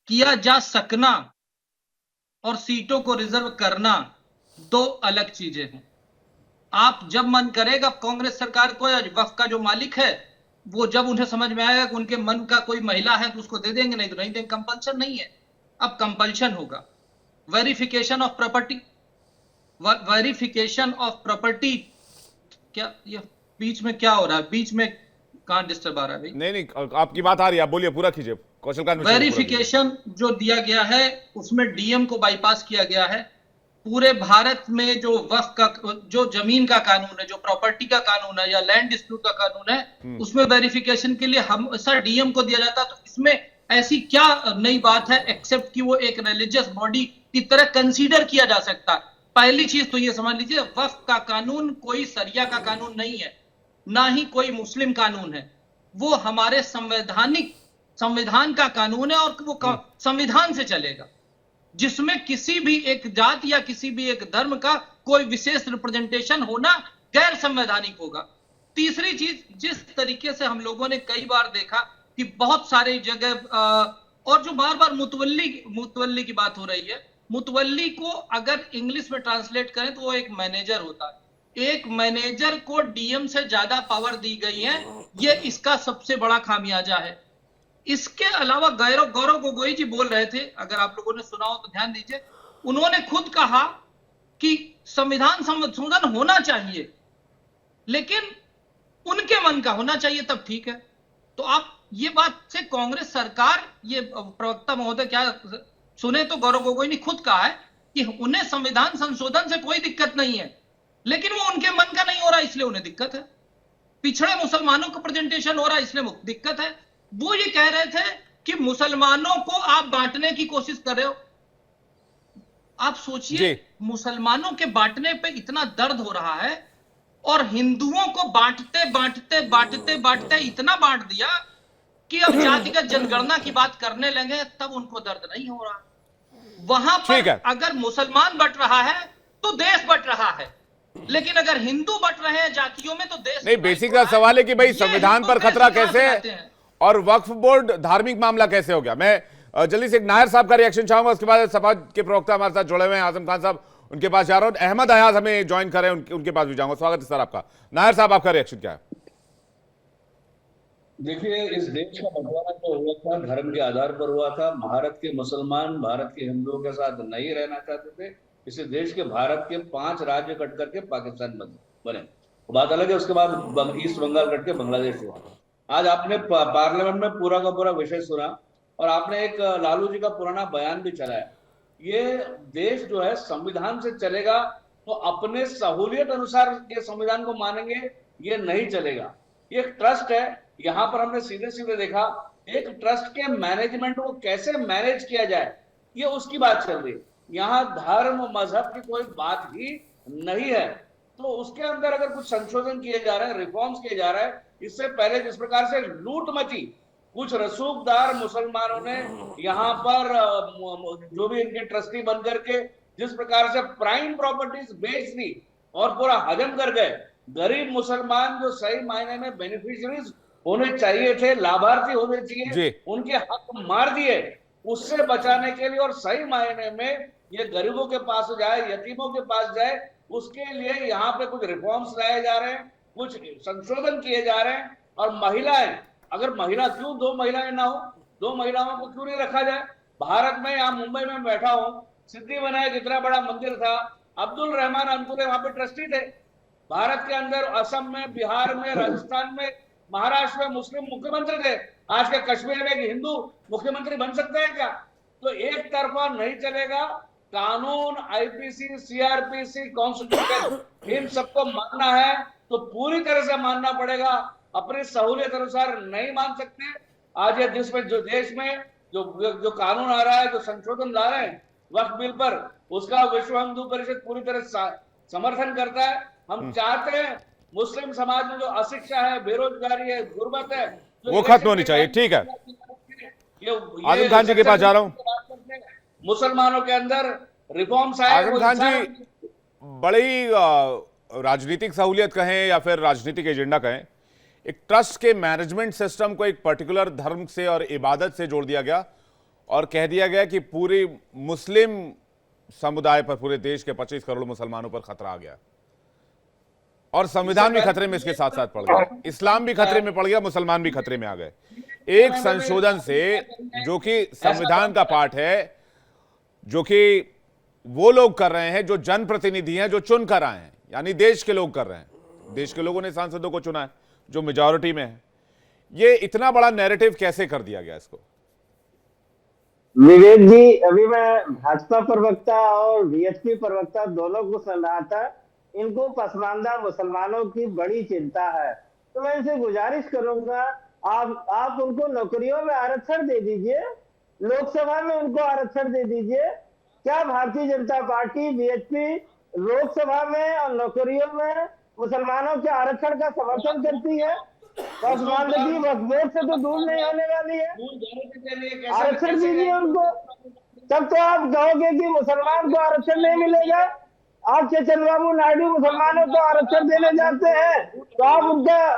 किया जा सकना और सीटों को रिजर्व करना 2 अलग चीजें हैं। आप जब मन करेगा कांग्रेस सरकार को या वक्फ का जो मालिक है वो जब उन्हें समझ में आएगा कि उनके मन का कोई महिला है तो उसको दे देंगे, नहीं तो नहीं देंगे। कंपल्शन नहीं है, अब कंपल्शन होगा। Verification of property, verification of property. क्या ये बीच में क्या हो रहा है? बीच में कहां डिस्टर्ब आ रहा है भाई? नहीं, आपकी बात आ रही है, आप बोलिए, पूरा कीजिए। कौशल कांत मिश्रा, वेरिफिकेशन जो दिया गया है उसमें डीएम को बाईपास किया गया है। पूरे भारत में जो वक्फ का, जो जमीन का कानून है, जो प्रॉपर्टी का कानून है या लैंड डिस्प्यूट का कानून है, उसमें वेरिफिकेशन के लिए हमेशा डीएम को दिया जाता। तो इसमें ऐसी क्या नई बात है एक्सेप्ट कि वो एक रिलीजियस बॉडी की तरह कंसीडर किया जा सकता है। पहली चीज तो ये समझ लीजिए, वक्फ का कानून कोई शरिया का कानून नहीं है, ना ही कोई मुस्लिम कानून है। वो हमारे संविधान का कानून है और वो संविधान से चलेगा, जिसमें किसी भी एक जात या किसी भी एक धर्म का कोई विशेष रिप्रेजेंटेशन होना गैर संवैधानिक होगा। तीसरी चीज, जिस तरीके से हम लोगों ने कई बार देखा कि बहुत सारे जगह और जो बार बार मुतवल्ली की बात हो रही है, मुतवल्ली को अगर इंग्लिश में ट्रांसलेट करें तो वो एक मैनेजर होता है। एक मैनेजर को डीएम से ज्यादा पावर दी गई है, ये इसका सबसे बड़ा खामियाजा है। इसके अलावा गौरव गोगोई जी बोल रहे थे, अगर आप लोगों ने सुना हो तो ध्यान दीजिए। उन्होंने खुद कहा कि संविधान संशोधन होना चाहिए, लेकिन उनके मन का होना चाहिए तब ठीक है। तो आप ये बात से कांग्रेस सरकार, ये प्रवक्ता महोदय क्या सुने तो गौरव गोगोई ने खुद कहा है कि उन्हें संविधान संशोधन से कोई दिक्कत नहीं है, लेकिन वो उनके मन का नहीं हो रहा इसलिए उन्हें दिक्कत है। पिछड़े मुसलमानों का प्रेजेंटेशन हो रहा है इसलिए दिक्कत है। वो ये कह रहे थे कि मुसलमानों को आप बांटने की कोशिश कर रहे हो। आप सोचिए, मुसलमानों के बांटने पे इतना दर्द हो रहा है और हिंदुओं को बांटते बांटते बांटते बांटते इतना बांट दिया कि अब जातिगत जनगणना की बात करने लगे तब उनको दर्द नहीं हो रहा। वहां पर अगर मुसलमान बट रहा है तो देश बट रहा है, लेकिन अगर हिंदू बट रहे हैं जातियों में तो देश नहीं। बेसिक का सवाल है कि भाई संविधान पर खतरा कैसे है और वक्फ बोर्ड धार्मिक मामला कैसे हो गया। मैं जल्दी से एक नायर साहब का रिएक्शन चाहूंगा, उसके बाद सपा के प्रवक्ता हमारे साथ जुड़े हुए हैं आजम खान साहब, उनके पास जा रहा हूं। अहमद अयाज हमें ज्वाइन कर रहे हैं, उनके पास भी जाऊंगा। स्वागत है सर आपका। नायर साहब, आपका रिएक्शन क्या है? देखिए, इस देश का बंटवारा जो हुआ था धर्म के आधार पर हुआ था। भारत के मुसलमान भारत के हिंदुओं के साथ नहीं रहना चाहते थे, इसे देश के भारत के 5 राज्य कट करके पाकिस्तान बने। बात अलग है, उसके बाद ईस्ट बंगाल कट के बांग्लादेश हुआ। आज आपने पार्लियामेंट में पूरा का पूरा विषय सुना और आपने एक लालू जी का पुराना बयान भी चलाया। ये देश जो है संविधान से चलेगा तो अपने सहूलियत अनुसार ये संविधान को मानेंगे, ये नहीं चलेगा। ये एक ट्रस्ट है, यहाँ पर हमने सीधे सीधे देखा एक ट्रस्ट के मैनेजमेंट को कैसे मैनेज किया जाए, ये उसकी बात चल रही है। यहाँ धर्म मजहब की कोई बात ही नहीं है। तो उसके अंदर अगर कुछ संशोधन किए जा रहे हैं, रिफॉर्म्स किए जा रहे हैं, इससे पहले जिस प्रकार से लूट मची, कुछ रसूखदार मुसलमानों ने यहाँ पर जो भी इनके ट्रस्टी बन करके जिस प्रकार से प्राइम प्रॉपर्टीज बेच दी और पूरा हजम कर गए। गरीब मुसलमान जो सही मायने में बेनिफिशियरीज होने चाहिए थे, लाभार्थी होने चाहिए, उनके हक मार दिए। उससे बचाने के लिए और सही मायने में ये गरीबों के पास जाए, यतीमों के पास जाए, उसके लिए यहाँ पे कुछ रिफॉर्म्स लाए जा रहे हैं, कुछ संशोधन किए जा रहे हैं। और महिलाएं, अगर महिला क्यों 2 महिलाएं ना हो, 2 महिलाओं को क्यों नहीं रखा जाए? भारत में, यहाँ मुंबई में बैठा हूं, सिद्धि विनायक इतना बड़ा मंदिर था, अब्दुल रहमान अंतुले वहां पे ट्रस्टी थे। भारत के अंदर असम में, बिहार में, राजस्थान में, महाराष्ट्र में मुस्लिम मुख्यमंत्री थे। आज के कश्मीर में एक हिंदू मुख्यमंत्री बन सकते हैं क्या? तो एक तरफा नहीं चलेगा। कानून, आईपीसी, सीआरपीसी, कॉन्स्टिट्यूशन, इन सबको मानना है तो पूरी तरह से मानना पड़ेगा। अपनी सहूलियत अनुसार नहीं मान सकते। आज ये जो देश में जो कानून आ रहा है, जो संशोधन ला रहे हैं वक्फ बिल पर, उसका विश्व हिंदू परिषद पूरी तरह समर्थन करता है। हम चाहते हैं मुस्लिम समाज में जो अशिक्षा है, बेरोजगारी है, गुर्बत है, वो खत्म होनी चाहिए। ठीक है, आजम खान जी के पास जा रहा हूं। मुसलमानों के अंदर रिफॉर्म्स आए। आजम खान जी, बड़ी राजनीतिक सहूलियत कहें या फिर राजनीतिक एजेंडा कहें, एक ट्रस्ट के मैनेजमेंट सिस्टम को एक पर्टिकुलर धर्म से और इबादत से जोड़ दिया गया और कह दिया गया कि पूरी मुस्लिम समुदाय पर, पूरे देश के 25 करोड़ मुसलमानों पर खतरा आ गया और संविधान भी खतरे में इसके साथ साथ पड़ गया, इस्लाम भी खतरे में पड़ गया, मुसलमान भी खतरे में आ गए। एक संशोधन से, जो कि संविधान का पार्ट है, जो कि वो लोग कर रहे हैं जो जनप्रतिनिधि हैं, जो चुन कर आए हैं, यानी देश के लोग कर रहे हैं। देश के लोगों ने सांसदों को चुना है जो मेजॉरिटी में है। ये इतना बड़ा नैरेटिव कैसे कर दिया गया इसको? विवेक जी, अभी मैं भाजपा प्रवक्ता और बीएसपी प्रवक्ता दोनों को सुन रहा था। इनको पसमानदा मुसलमानों की बड़ी चिंता है, तो मैं इनसे गुजारिश करूंगा, आप उनको नौकरियों में आरक्षण दे दीजिए, लोकसभा में उनको आरक्षण दे दीजिए। क्या भारतीय जनता पार्टी, बीएसपी लोकसभा में और नौकरियों में मुसलमानों के आरक्षण का समर्थन करती है? पसमानदगी वक्फ बोर्ड से तो दूर नहीं होने वाली है। आरक्षण दीजिए उनको, तब तो आप कहोगे कि मुसलमान को आरक्षण नहीं मिलेगा। आपके चंद्रबाबू नायडू मुसलमानों को आरक्षण देने जाते हैं तो आप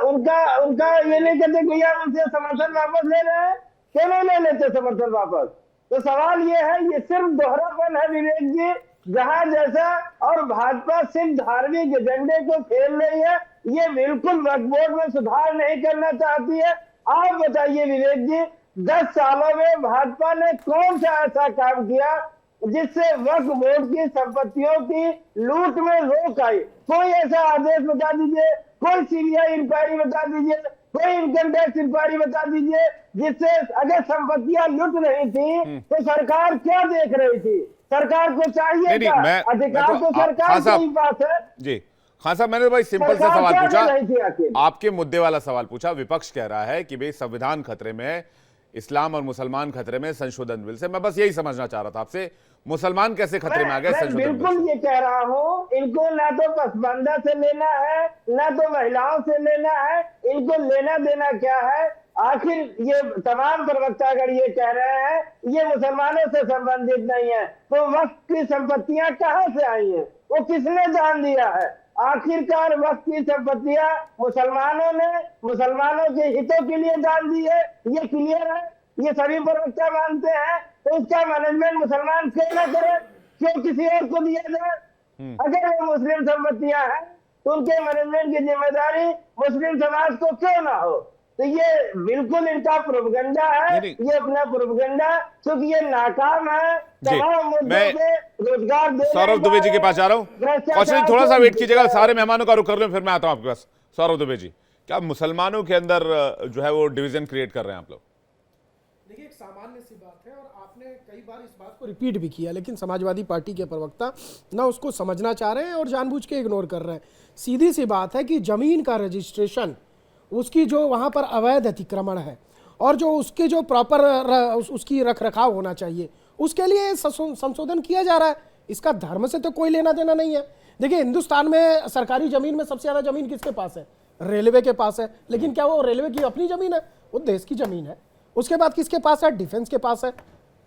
उनका ये नहीं कहते भैया उनसे समर्थन वापस ले रहे हैं, क्यों नहीं ले लेते समर्थन वापस? तो सवाल ये है, ये सिर्फ दोहरापन है विवेक जी, जहां जैसा, और भाजपा सिर्फ धार्मिक एजेंडे को खेल रही है। ये बिल्कुल वक्फ बोर्ड में सुधार नहीं करना चाहती है। आप बताइए विवेक जी, 10 सालों में भाजपा ने कौन सा ऐसा काम किया जिससे वक्फ बोर्ड की संपत्तियों की लूट में रोक आई? कोई ऐसा आदेश बता दीजिए, कोई सीबीआई इंक्वायरी बता दीजिए, कोई इनकम टैक्स इंक्वायरी बता दीजिए, जिससे अगर संपत्तियां लुट रही थी तो सरकार क्या देख रही थी? सरकार को चाहिए अधिकार तो सरकार के ही पास है। जी खान साहब, मैंने भाई सिंपल सा सवाल पूछा, आपके मुद्दे वाला सवाल पूछा। विपक्ष कह रहा है कि भाई संविधान खतरे में है, इस्लाम और मुसलमान खतरे में संशोधन बिल से। मैं बस यही समझना चाह रहा था आपसे, मुसलमान कैसे खतरे में आ गए संशोधन बिल बिल्कुल से? ये कह रहा हूँ, इनको ना तो पसमानदा से लेना है, ना तो महिलाओं से लेना है, इनको लेना देना क्या है? आखिर ये तमाम प्रवक्ता अगर ये कह रहे हैं ये मुसलमानों से संबंधित नहीं है, तो वक्फ की संपत्तियां कहाँ से आई हैं? वो किसने दान दिया है? आखिरकार वक्फ की संपत्तियां मुसलमानों ने मुसलमानों के हितों के लिए दान दी है, ये क्लियर है, ये सभी प्रवक्ता मानते हैं। तो इसका मैनेजमेंट मुसलमान क्यों न करे, क्यों किसी और को दिया जाए? अगर वो मुस्लिम संपत्तियां हैं तो उनके मैनेजमेंट की जिम्मेदारी मुस्लिम समाज को क्यों ना हो? तो ये बिल्कुल इनका प्रोपगंडा है, ये अपना प्रोपगंडा, क्योंकि ये नाकाम है। तमाम मुद्दों पे रोजगार देने सौरभ दुबे जी के पास जा रहा हूँ। कौशल जी थोड़ा सा वेट कीजिएगा, सारे मेहमानों का रुख कर लूं, फिर मैं आता हूँ आपके पास। सौरभ दुबे जी, क्या मुसलमानों के अंदर जो है वो डिवीजन क्रिएट कर रहे हैं आप लोग? देखिए, एक सामान्य सी बात है और आपने कई बार इस बात को रिपीट भी किया, लेकिन समाजवादी पार्टी के प्रवक्ता ना उसको समझना चाह रहे हैं और जानबूझ के इग्नोर कर रहे हैं। सीधी सी बात है कि जमीन का रजिस्ट्रेशन, उसकी जो वहाँ पर अवैध अतिक्रमण है और जो उसके जो प्रॉपर उसकी रख रखाव होना चाहिए, उसके लिए संशोधन किया जा रहा है। इसका धर्म से तो कोई लेना देना नहीं है। देखिए, हिंदुस्तान में सरकारी जमीन में सबसे ज़्यादा जमीन किसके पास है? रेलवे के पास है। लेकिन क्या वो रेलवे की अपनी जमीन है? वो देश की जमीन है। उसके बाद किसके पास है? डिफेंस के पास है।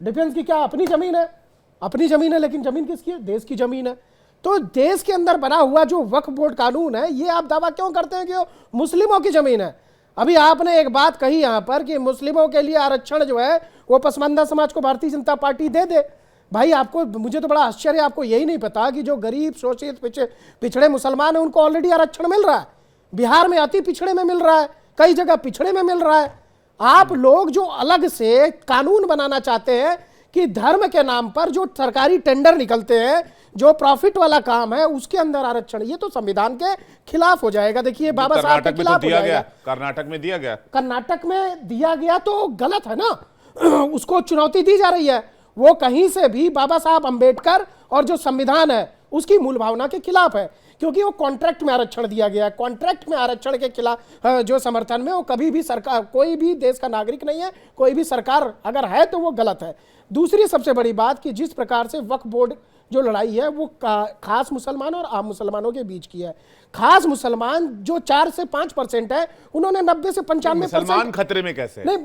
डिफेंस की क्या अपनी जमीन है? अपनी जमीन है, लेकिन जमीन किसकी है? देश की जमीन है। तो देश के अंदर बना हुआ जो वक्फ बोर्ड कानून है, ये आप दावा क्यों करते हैं कि वो मुस्लिमों की जमीन है? अभी आपने एक बात कही यहाँ पर कि मुस्लिमों के लिए आरक्षण जो है वो पसमानदा समाज को भारतीय जनता पार्टी दे दे। भाई, आपको, मुझे तो बड़ा आश्चर्य, आपको यही नहीं पता कि जो गरीब शोषित पिछड़े मुसलमान हैं उनको ऑलरेडी आरक्षण मिल रहा है। बिहार में अति पिछड़े में मिल रहा है, कई जगह पिछड़े में मिल रहा है। आप लोग जो अलग से कानून बनाना चाहते हैं कि धर्म के नाम पर जो सरकारी टेंडर निकलते हैं, जो प्रॉफिट वाला काम है, उसके अंदर आरक्षण, ये तो संविधान के खिलाफ हो जाएगा। देखिए, बाबा साहब के खिलाफ हो जाएगा। कर्नाटक में दिया गया, कर्नाटक में दिया गया तो गलत है ना, उसको चुनौती दी जा रही है। वो कहीं से भी बाबा साहब अंबेडकर और जो संविधान है उसकी मूल भावना के खिलाफ है, क्योंकि वो कॉन्ट्रैक्ट में आरक्षण दिया गया है। कॉन्ट्रैक्ट में आरक्षण के खिलाफ जो समर्थन में, वो कभी भी सरकार, कोई भी देश का नागरिक नहीं है, कोई भी सरकार अगर है तो वो गलत है। दूसरी सबसे बड़ी बात कि जिस प्रकार से वक्फ बोर्ड जो लड़ाई है वो खास मुसलमानों और आम मुसलमानों के बीच की है। खास मुसलमान जो 4 से 5% है, उन्होंने 90 से 95% मुसलमान खतरे में कैसे? नहीं,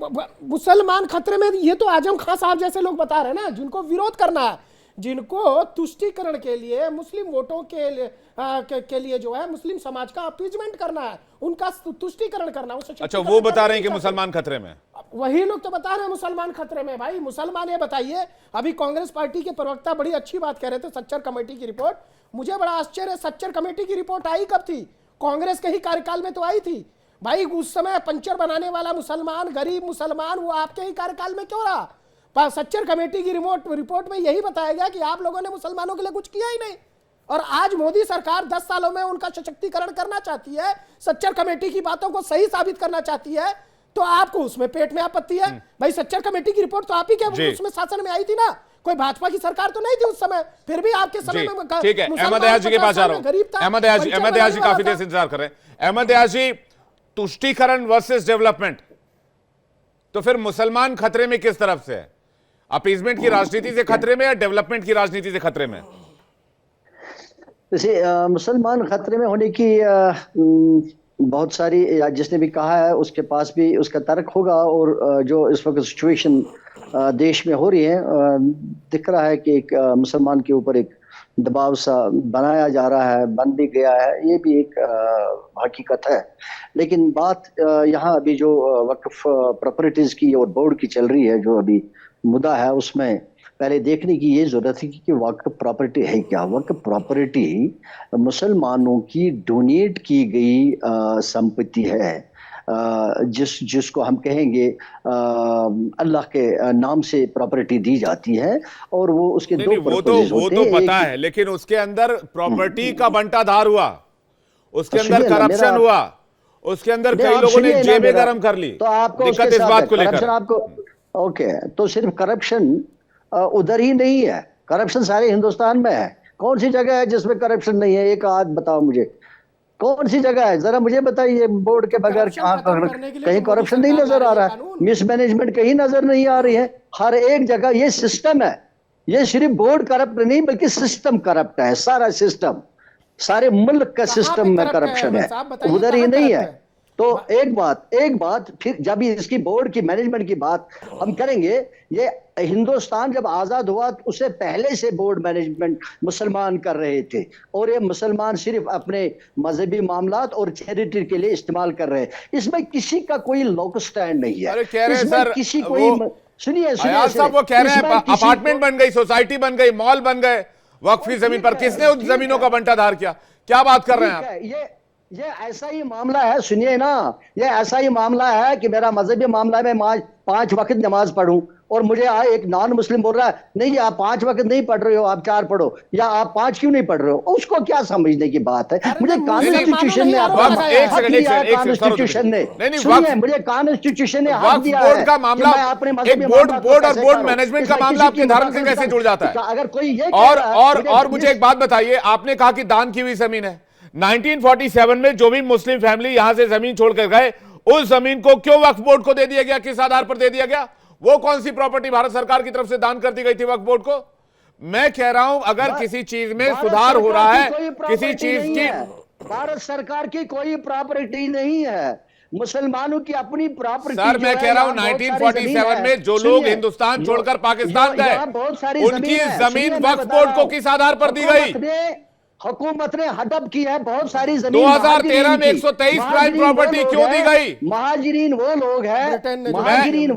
मुसलमान खतरे में, ये तो आजम खान साहब जैसे लोग बता रहे हैं ना, जिनको विरोध करना है, जिनको तुष्टीकरण के लिए, मुस्लिम वोटों के लिए जो है मुस्लिम समाज का अपीजमेंट करना है, उनका तुष्टीकरण करना। अच्छा, वो बता रहे हैं कि मुसलमान खतरे में? वही लोग तो बता रहे हैं मुसलमान खतरे में। भाई, मुसलमान, ये बताइए, अभी कांग्रेस पार्टी के प्रवक्ता बड़ी अच्छी बात कह रहे थे, सच्चर कमेटी की रिपोर्ट। मुझे बड़ा आश्चर्य, सच्चर कमेटी की रिपोर्ट आई कब थी? कांग्रेस के ही कार्यकाल में तो आई थी। भाई, उस समय पंचर बनाने वाला मुसलमान, गरीब मुसलमान, वो आपके ही कार्यकाल में क्यों रहा? सच्चर कमेटी की रिपोर्ट में यही बताया गया कि आप लोगों ने मुसलमानों के लिए कुछ किया ही नहीं। और आज मोदी सरकार 10 सालों में उनका सशक्तिकरण करना चाहती है, सच्चर कमेटी की बातों को सही साबित करना चाहती है, तो आपको उसमें पेट में आपत्ति है। भाई, सच्चर कमेटी की रिपोर्ट तो आप ही के उसमें शासन में आई थी ना, कोई भाजपा की सरकार तो नहीं थी उस समय, फिर भी आपके समय में। ठीक है, अहमद एयाज जी के पास जा रहा हूं। अहमद एयाज जी काफी देर से इंतजार कर रहे हैं। अहमद एयाज जी, तुष्टीकरण वर्सेस डेवलपमेंट, तो फिर मुसलमान खतरे में किस तरफ से है? अपीजमेंट की राजनीति से खतरे में या डेवलपमेंट की राजनीति से खतरे में? जैसे मुसलमान खतरे में होने की बहुत सारी, जिसने भी कहा है उसके पास भी उसका तर्क होगा। और जो इस वक्त सिचुएशन देश में हो रही है, दिख रहा है कि एक मुसलमान के ऊपर एक दबाव सा बनाया जा रहा है, बन भी गया है, ये भी एक हकीकत है। लेकिन बात यहाँ अभी जो वक्फ प्रॉपर्टीज की और बोर्ड की चल रही है, जो अभी मुद्दा है, उसमें पहले देखने की ये जरूरत है कि वक्फ प्रॉपर्टी है क्या। वक्फ प्रॉपर्टी मुसलमानों की डोनेट की गई संपत्ति है, जिसको हम कहेंगे अल्लाह के नाम से प्रॉपर्टी दी जाती है। और वो उसके दो पर्पसेस होते हैं। वो तो पता है, लेकिन उसके अंदर प्रॉपर्टी का बंटाधार हुआ, उसके अंदर करप्शन हुआ, उसके अंदर कई लोगों ने जेबें गरम कर ली। तो आपको दिक्कत इस बात को लेकर आपको, ओके, तो सिर्फ करप्शन उधर ही नहीं है, करप्शन सारे हिंदुस्तान में है। कौन सी जगह है जिसमें करप्शन नहीं है? एक आध बताओ मुझे। कौन सी जगह है, जरा मुझे बताइए, बोर्ड के बगैर कहाँ कहीं करप्शन नहीं नजर आ रहा है, मिसमैनेजमेंट कहीं नजर नहीं आ रही है। हर एक जगह ये सिस्टम है, ये सिर्फ बोर्ड करप्ट नहीं बल्कि सिस्टम करप्ट है, सारा सिस्टम, सारे मुल्क का सिस्टम में करप्शन है, उधर ही नहीं है। तो एक बात फिर जब इसकी बोर्ड की मैनेजमेंट की बात हम करेंगे, ये हिंदुस्तान जब आजाद हुआ उससे पहले से बोर्ड मैनेजमेंट मुसलमान कर रहे थे, और ये मुसलमान सिर्फ अपने मजहबी मामलात और चैरिटी के लिए इस्तेमाल कर रहे हैं। इसमें किसी का कोई लोक स्टैंड नहीं है। अरे कह रहे हैं सर, किसी कोई सुनिए साहब, वो कह रहे हैं अपार्टमेंट बन गई, सोसाइटी बन गई, मॉल बन गए वक्फी जमीन पर, किसने उन जमीनों का बंटाधार किया? क्या बात कर रहे हैं आप? ये ऐसा ही मामला है, सुनिए ना, ये ऐसा ही मामला है कि मेरा मजहबी मामला है, मैं 5 वक्त नमाज पढ़ूं और मुझे एक नॉन मुस्लिम बोल रहा है नहीं आप 5 वक्त नहीं पढ़ रहे हो, आप 4 पढ़ो, या आप 5 क्यों नहीं पढ़ रहे हो, उसको क्या समझने की बात है? मुझे कॉन्स्टिट्यूशन ने मुझे कॉन्स्टिट्यूशन ने हक दिया है का मामला, बोर्ड और बोर्ड मैनेजमेंट का मामला आपके धर्म से कैसे जुड़ जाता है? अगर कोई ये और मुझे एक बात बताइए, आपने कहा कि दान की हुई जमीन है, 1947 में जो भी मुस्लिम फैमिली यहां से जमीन छोड़कर गए, उस जमीन को क्यों वक्फ बोर्ड को दे दिया गया? किस आधार पर दे दिया गया? वो कौन सी प्रॉपर्टी भारत सरकार की तरफ से दान कर दी गई थी वक्फ बोर्ड को? मैं कह रहा हूं अगर किसी चीज में सुधार हो रहा है, किसी चीज की, भारत सरकार की कोई प्रॉपर्टी नहीं है, मुसलमानों की अपनी प्रॉपर्टी। सर मैं कह रहा हूं 1947 में जो लोग हिंदुस्तान छोड़कर पाकिस्तान गए, उनकी जमीन वक्फ बोर्ड को किस आधार पर दी गई? हुकूमत ने हडप की है बहुत सारी जमीन। 2013 में 123 प्राइम प्रॉपर्टी क्यों दी गई? महाजिरीन वो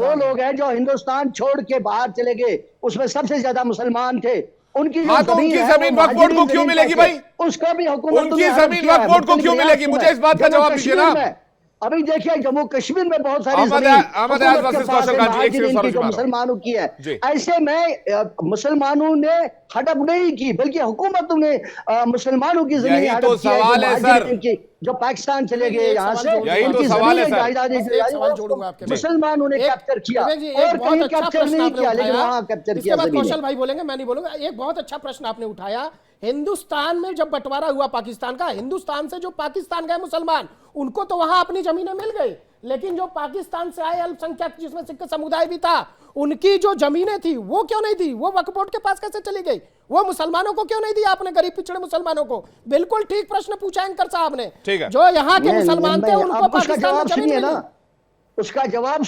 लोग हैं जो हिंदुस्तान छोड़ के बाहर चले गए, उसमें सबसे ज्यादा मुसलमान थे, उनकी जमीन वक्फ बोर्ड को क्यों मिलेगी भाई? उसका भी हुकूमत, उनकी जमीन वक्फ बोर्ड को क्यों मिलेगी? मुझे इस बात का जवाब दीजिए ना। अभी देखिए जम्मू कश्मीर में बहुत सारी जो मुसलमानों की है, ऐसे में मुसलमानों ने हड़प नहीं की बल्कि हुकूमत ने मुसलमानों की जमीन हड़प की है सर, जो पाकिस्तान चले गए यहाँ से, यही तो सवाल है सर। मुसलमानों ने कैप्चर किया और कहीं कैप्चर नहीं किया, लेकिन वहां कैप्चर किया। कौशल भाई बोलेंगे, मैं नहीं बोलूंगा। एक बहुत अच्छा प्रश्न आपने उठाया, हिंदुस्तान में जब बंटवारा हुआ पाकिस्तान का, हिंदुस्तान से जो पाकिस्तान गए मुसलमान, उनको तो वहां अपनी जमीनें मिल गई, लेकिन जो पाकिस्तान से आए अल्पसंख्यक जिसमें सिख समुदाय भी था, उनकी जो जमीनें थी वो क्यों नहीं थी? वो वक्फ बोर्ड के पास कैसे चली गई? वो मुसलमानों को क्यों नहीं दिया आपने, गरीब पिछड़े मुसलमानों को? बिल्कुल ठीक प्रश्न पूछा एंकर साहब ने। जो यहाँ के मुसलमान थे उनको पाकिस्तान में जमीन मिली। उसका जवाब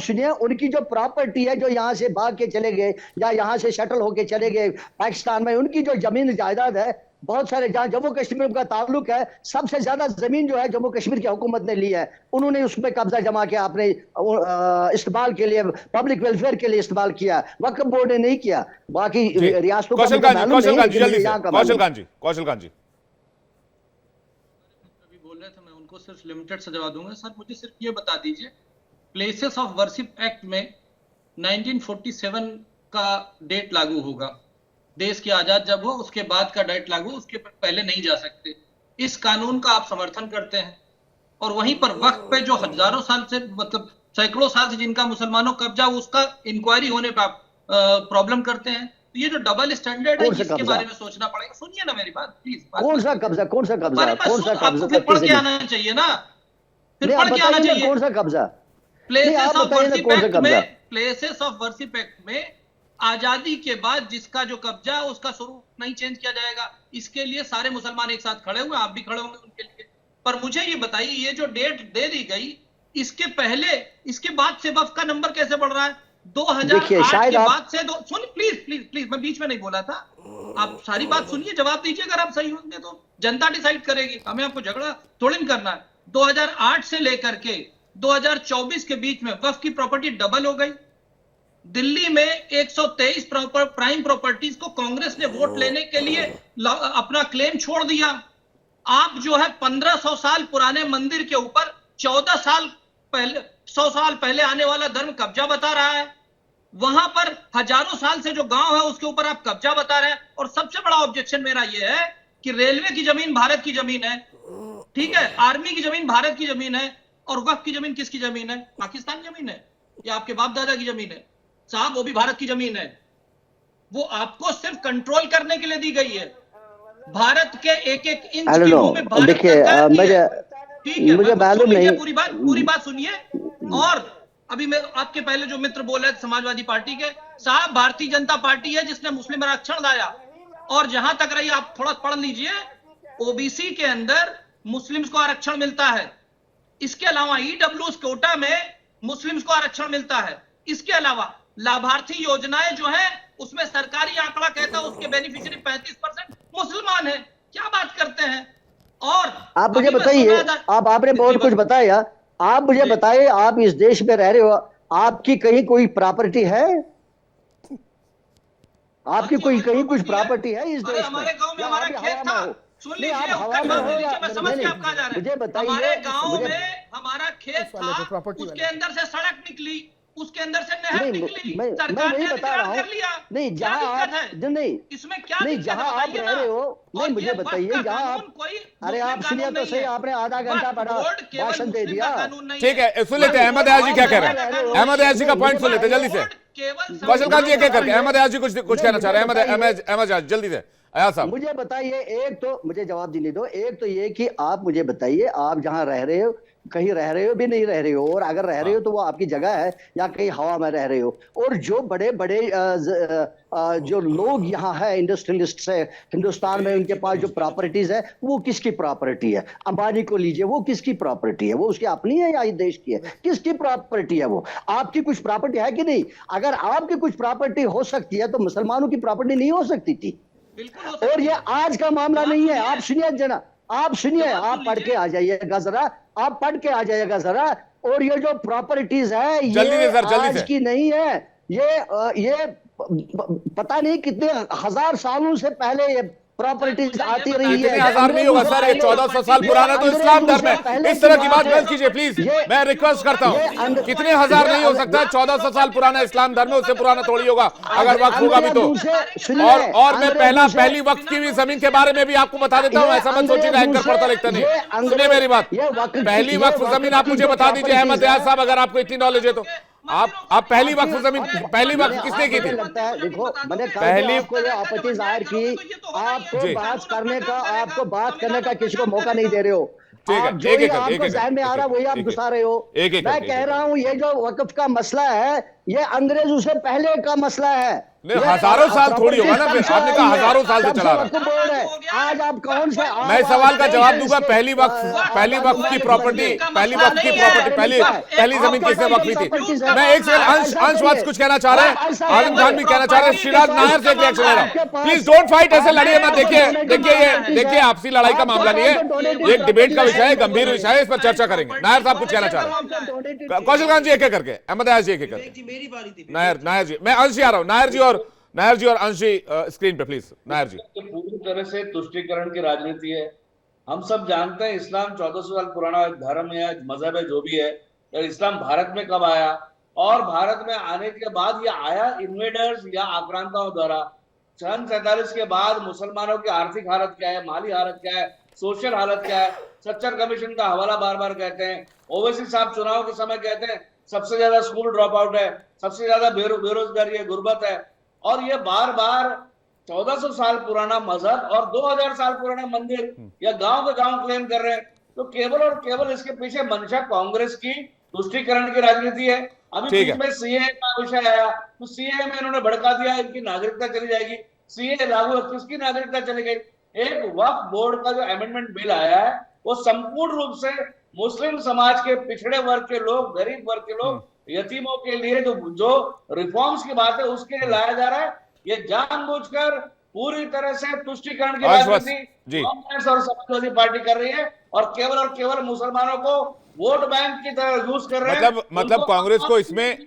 सुनिए। उनकी जो प्रॉपर्टी है, जो यहाँ से भाग के चले गए या यहाँ से शटल होके चले गए पाकिस्तान में, उनकी जो जमीन जायदाद है, बहुत सारे जहाँ जम्मू कश्मीर का ताल्लुक है, सबसे ज्यादा जमीन जो है जम्मू कश्मीर की हुकूमत ने ली है। उन्होंने उसमें कब्जा जमा के अपने इस्तेमाल के लिए, पब्लिक वेलफेयर के लिए इस्तेमाल किया, वक्फ बोर्ड ने नहीं किया। बाकी रियासतों का कौशल कांत जी को सिर्फ लिमिटेड सा जवाब दूंगा। सर मुझे सिर्फ ये बता दीजिए, प्लेसेस ऑफ वर्शिप एक्ट में 1947 का डेट लागू होगा, देश की आजाद जब हो उसके बाद का डेट लागू, उसके पहले नहीं जा सकते। इस कानून का आप समर्थन करते हैं, और वहीं पर वक्त पे जो हजारों साल से, मतलब सैकड़ों साल से जिनका मुसलमानों कब्जा, उसका इंक्वायरी होने पर आप प्रॉब्लम करते हैं। तो ये जो डबल स्टैंडर्ड है, इसके बारे में सोचना पड़ेगा। सुनिए ना मेरी बात प्लीज। कौन सा कब्जा फिर पढ़ के आना चाहिए ना, फिर पढ़ के आना चाहिए। कौन सा कब्जा? प्लेसेस ऑफ वर्शिप एक्ट में आजादी के बाद जिसका जो कब्जा है उसका स्वरूप नहीं चेंज किया जाएगा। इसके लिए सारे मुसलमान एक साथ खड़े हुए, आप भी खड़े होंगे उनके लिए। पर मुझे ये बताइए, ये जो डेट दे दी गई, इसके पहले इसके बाद से वक्फ का नंबर कैसे बढ़ रहा है? 2008 के बाद से सुन प्लीज, मैं बीच में नहीं बोला था, आप सारी बात सुनिए, जवाब दीजिए। अगर आप सही होंगे तो जनता डिसाइड करेगी, हमें आपको झगड़ा थोड़ी नहीं करना है। 2008 से लेकर के 2024 के बीच में वक्फ की प्रॉपर्टी डबल हो गई। दिल्ली में 123 प्राइम प्रॉपर्टीज को कांग्रेस ने वोट लेने के लिए अपना क्लेम छोड़ दिया। आप जो है 1500 साल पुराने मंदिर के ऊपर 14 साल पहले, 100 साल पहले आने वाला धर्म कब्जा बता रहा है। वहां पर हजारों साल से जो गांव है उसके ऊपर आप कब्जा बता रहे हैं। और सबसे बड़ा ऑब्जेक्शन मेरा यह है कि रेलवे की जमीन भारत की जमीन है, ठीक है, आर्मी की जमीन भारत की जमीन है, और वक्फ की जमीन किसकी जमीन है? पाकिस्तान की जमीन है या आपके बाप दादा की जमीन है? साहब वो भी भारत की जमीन है, वो आपको सिर्फ कंट्रोल करने के लिए दी गई है। भारत के एक एक इंच I don't की know. भूमि भारत देखिए, सरकार की है। ठीक है, मुझे मालूम सुन लीजिए, नहीं। पूरी बात सुनिए। और अभी मैं आपके पहले जो मित्र बोले समाजवादी पार्टी के साहब, भारतीय जनता पार्टी है जिसने मुस्लिम आरक्षण लाया। और जहां तक रही, आप थोड़ा पढ़ लीजिए, ओबीसी के अंदर मुस्लिम्स को आरक्षण मिलता है। इसके अलावा ईडब्ल्यूएस कोटा में मुस्लिम्स को आरक्षण मिलता है। इसके अलावा लाभार्थी योजनाएं जो है उसमें सरकारी आंकड़ा कहता है उसके बेनिफिशियरी 35% मुसलमान है। क्या बात करते हैं। और आप मुझे बताइए, आपने बहुत कुछ बताया, आप मुझे बताइए, आप इस देश में रह रहे हो, आपकी कहीं कोई प्रॉपर्टी है? आपकी कोई कहीं कुछ प्रॉपर्टी है इस देश में? हमारे गांव में हमारा खेत था। सुन लीजिए, मैं समझ के आप कहा जा रहे हैं। मुझे बताइए, हमारे गांव में हमारा खेत था, उसके अंदर से सड़क निकली, उसके अंदर से नहर निकली, सरकार ने अधिग्रहण कर लिया। नहीं, जहां आप नहीं, इसमें क्या नहीं, जहां आप रह रहे हो, नहीं, मुझे बताइए जहां आप, अरे आप सुनिए तो सही, आपने आधा घंटा बड़ा भाषण दे दिया। ठीक है, सुन लेते हैं अहमद अयाज जी क्या कह रहे हैं। अहमद अयाज जी का पॉइंट सुन लेते हैं जल्दी से। कौशल खान जी क्या करके अहमद अयाज जी कुछ कहना चाह रहे हैं। अहमद अयाज जल्दी से, अयाज साहब मुझे बताइए, एक तो मुझे जवाब देने दो। एक तो ये कि आप मुझे बताइए, आप जहां रह रहे हो, कहीं रह रहे हो भी नहीं रह रहे हो, और अगर रह रहे हो तो वो आपकी जगह है या कहीं हवा में रह रहे हो। और जो बड़े बड़े जो लोग यहाँ है, इंडस्ट्रियलिस्ट है हिंदुस्तान में, उनके पास जो प्रॉपर्टीज है वो किसकी प्रॉपर्टी है? अंबानी को लीजिए, वो किसकी प्रॉपर्टी है? वो उसकी अपनी है या इस देश की है? किसकी प्रॉपर्टी है वो? आपकी कुछ प्रॉपर्टी है कि नहीं? अगर आपकी कुछ प्रॉपर्टी हो सकती है तो मुसलमानों की प्रॉपर्टी नहीं हो सकती थी। और ये आज का मामला नहीं है। आप सुनिए जना, आप सुनिए, आप पढ़ के आ जाइएगा जरा, आप पढ़ के आ जाइएगा जरा। और ये जो प्रॉपर्टीज है ये आज की नहीं है, ये पता नहीं कितने हजार सालों से पहले ये प्रॉपर्टीज आती रही है। कितने हजार नहीं होगा सर, 1400 साल पुराना तो इस्लाम धर्म है। इस तरह की बात मत कीजिए प्लीज, मैं रिक्वेस्ट करता हूँ। कितने हजार नहीं हो सकता, 1400 साल पुराना इस्लाम धर्म है, उससे पुराना थोड़ी होगा अगर वक्त होगा भी तो। और मैं पहली वक्त की भी जमीन के बारे में भी आपको बता देता हूँ, ऐसा मत सोचिएगा एंकर पढ़ता लिखता नहीं। सुनिए मेरी बात, पहली वक्त जमीन आप मुझे बता दीजिए अहमद अयाज साहब, अगर आपको इतनी नॉलेज है तो। आप पहली वक्त जमीन, पहली वक्त किसने की थी? लगता है देखो, मैंने पहली आपको ये आपत्ति जाहिर की, आपको बात करने का किसी को मौका नहीं दे रहे हो। आप जो ही आपको ज़हन में आ रहा वही आप घुसा रहे हो। मैं कह रहा हूँ ये जो वक्फ का मसला है ये अंग्रेजों से पहले का मसला है। हजारों साल थोड़ी होगा ना, फिर आपने कहा हजारों साल से चला रहा है। आज आप कौन से, मैं सवाल का जवाब दूंगा। पहली वक्त की प्रॉपर्टी, पहली जमीन किसने वक्त की थी? मैं एक सेकंड, अंश कुछ कहना चाह रहे हैं, आजम खान भी कहना चाह रहे हैं, श्रीराज नायर से एक रिएक्शन ले रहा हूं। प्लीज डोंट फाइट, ऐसे लड़िए मत। देखिए आपसी लड़ाई का मामला नहीं है, एक डिबेट का विषय है, गंभीर विषय है, इस पर चर्चा करेंगे। नायर साहब कुछ कहना चाह रहे हैं, कौशल खान जी एक एक करके, अहमद अयाज जी एक एक करके, नायर जी, मैं अंश आ रहा हूँ, नायर जी और अंश जी स्क्रीन पे प्लीज। नायर जी, पूरी तरह से तुष्टीकरण की राजनीति है। हम सब जानते हैं इस्लाम 1400 साल पुराना धर्म है, मजहब है, जो भी है। इस्लाम भारत में कब आया, और भारत में आने के बाद ये आया इन्वेडर्स या आक्रांताओं द्वारा। सन 47 के बाद मुसलमानों की आर्थिक हालत क्या है, माली हालत क्या है, सोशल हालत क्या है, सच्चर कमीशन का हवाला बार बार कहते हैं। ओवैसी साहब चुनाव के समय कहते हैं सबसे ज्यादा स्कूल ड्रॉप आउट है, सबसे ज्यादा बेरोजगारी है, गुर्बत है। और ये बार बार 1400 साल पुराना मजहब और 2000 साल पुराना मंदिर या गांव के गांव क्लेम कर रहे हैं। तो केवल और केवल इसके पीछे मंशा कांग्रेस की तुष्टीकरण की राजनीति है। अभी बीच में सीए का विषय आया तो सीए में इन्होंने भड़का दिया, इनकी नागरिकता चली जाएगी, सीए लागू है, किसकी नागरिकता चली गई। एक वक्फ बोर्ड का जो अमेंडमेंट बिल आया है वो संपूर्ण रूप से मुस्लिम समाज के पिछड़े वर्ग के लोग, गरीब वर्ग के लोग, यतीमों के लिए जो रिफॉर्म्स की बात है उसके लिए लाया जा रहा है। ये जानबूझकर पूरी तरह से तुष्टीकरण की राजनीति कांग्रेस और समाजवादी पार्टी कर रही है और केवल मुसलमानों को वोट बैंक की तरह यूज कर रहे हैं। मतलब कांग्रेस को इसमें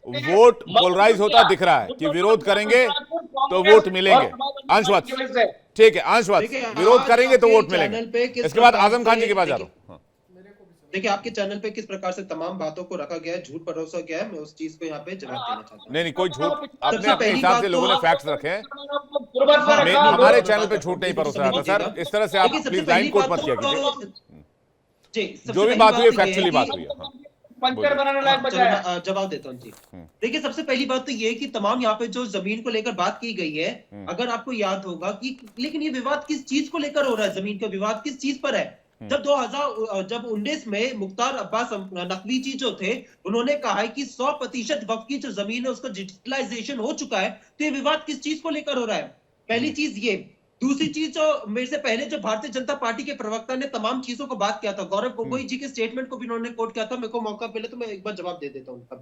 वोट पोलराइज होता दिख रहा है कि विरोध करेंगे तो वोट मिलेंगे। अंशवत, ठीक है, अंशवत, विरोध करेंगे तो वोट मिलेंगे। इसके बाद आजम खान जी के पास जा रहा हूँ। देखिए आपके चैनल पे किस प्रकार से तमाम बातों को रखा गया है, झूठ परोसा गया है, मैं उस चीज को यहाँ पे जवाब देना चाहता हूँ। नहीं, कोई झूठ अपने हिसाब से लोगों ने फैक्ट्स रखे हैं, हमारे चैनल पे झूठ नहीं परोसा जाता सर। इस तरह से आप प्लीज लाइन कोट मत किया कीजिए, जो भी बात हुई फैक्चुअली बात हुई है। पंचर बनाने लायक बचा है। जवाब देता हूँ जी। देखिए सबसे पहली बात तो ये कि तमाम यहाँ पे जो जमीन को लेकर बात की गई है अगर आपको याद होगा कि लेकिन ये विवाद किस चीज को लेकर हो रहा है, जमीन का विवाद किस चीज पर है? जब 2019 में मुख्तार अब्बास नकवी जी जो थे, उन्होंने कहा है कि 100% वक्फ की जो जमीन है उसका डिजिटलाइजेशन हो चुका है, तो ये विवाद किस चीज को लेकर हो रहा है? पहली चीज ये। दूसरी चीज, जो मेरे से पहले जो भारतीय जनता पार्टी के प्रवक्ता ने तमाम चीजों को बात किया था, गौरव गोगोई जी के स्टेटमेंट को भी उन्होंने कोट किया था। मेरे को मौका मिले तो मैं एक बार जवाब दे देता हूँ उनका।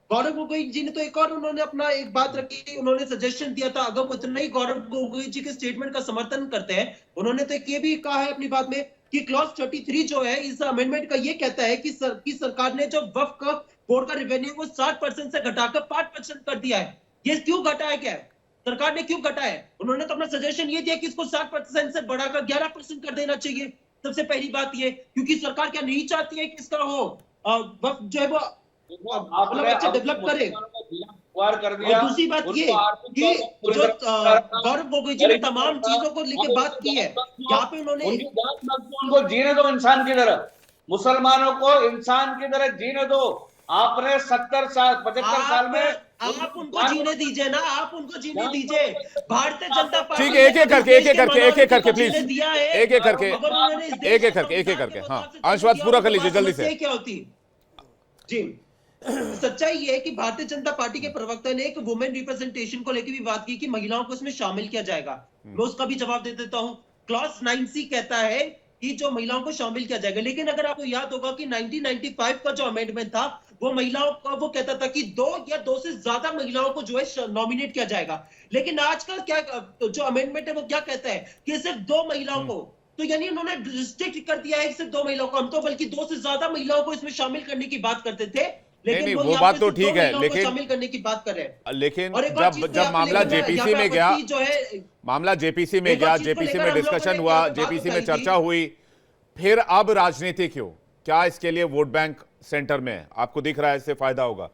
गौरव गोगोई जी ने तो एक और उन्होंने अपना एक बात रखी, उन्होंने सजेशन दिया था, अगर उतना ही गौरव गोगोई जी के स्टेटमेंट का समर्थन करते हैं, उन्होंने तो ये भी कहा है अपनी बात में कि क्लॉज 33 जो है इस अमेंडमेंट का ये कहता है कि सरकार ने जो वक्फ का बोर्ड का रेवेन्यू को 60% से घटाकर 5% कर दिया है। ये क्यों घटा है? क्या है सरकार ने क्यों घटा है? उन्होंने तो अपना सजेशन ये दिया कि इसको 60% से बढ़ाकर 11% कर देना चाहिए। सबसे पहली बात ये, क्योंकि सरकार क्या नहीं चाहती है कि इसका हो वक्फ जो है वो अच्छा डेवलप करे। कर दिया। और दूसरी बात ये कि जो गौरव गोगोई जी ने तमाम चीजों को लेकर बात की है, यहाँ पे उन्होंने उनको जीने दो इंसान की तरह, मुसलमानों को इंसान की तरह जीने दो। आपने 75 साल में आप उनको जीने दीजिए ना, आप उनको जीने दीजिए। भारतीय जनता पार्टी ठीक है, एक एक करके प्लीज, एक एक करके हाँ अंशवाद पूरा कर लीजिए जल्दी से। क्या होती जी, सच्चाई ये है कि भारतीय जनता पार्टी के प्रवक्ता ने एक वुमेन रिप्रेजेंटेशन को लेकर भी बात की कि महिलाओं को इसमें शामिल किया जाएगा। मैं उसका भी जवाब दे देता हूं। क्लॉज 9C कहता है कि जो महिलाओं को शामिल किया जाएगा, लेकिन अगर आपको याद होगा कि 1995 का जो अमेंडमेंट था वो महिलाओं का वो कहता था कि 2 या 2 से ज्यादा महिलाओं को जो है नॉमिनेट किया जाएगा। लेकिन आजकल क्या जो अमेंडमेंट है वो क्या कहता है कि सिर्फ 2 महिलाओं को, तो यानी उन्होंने रिस्ट्रिक्ट कर दिया है सिर्फ 2 महिलाओं को। हम तो बल्कि 2 से ज्यादा महिलाओं को इसमें शामिल करने की बात करते थे, नहीं वो बात तो ठीक है, लेकिन शामिल करने की बात कर रहे हैं। लेकिन जब मामला जेपीसी में गया, मामला जेपीसी में गया, जेपीसी में डिस्कशन हुआ, जेपीसी में चर्चा हुई, फिर अब राजनीति क्यों? क्या इसके लिए वोट बैंक सेंटर में है? आपको दिख रहा है इससे फायदा होगा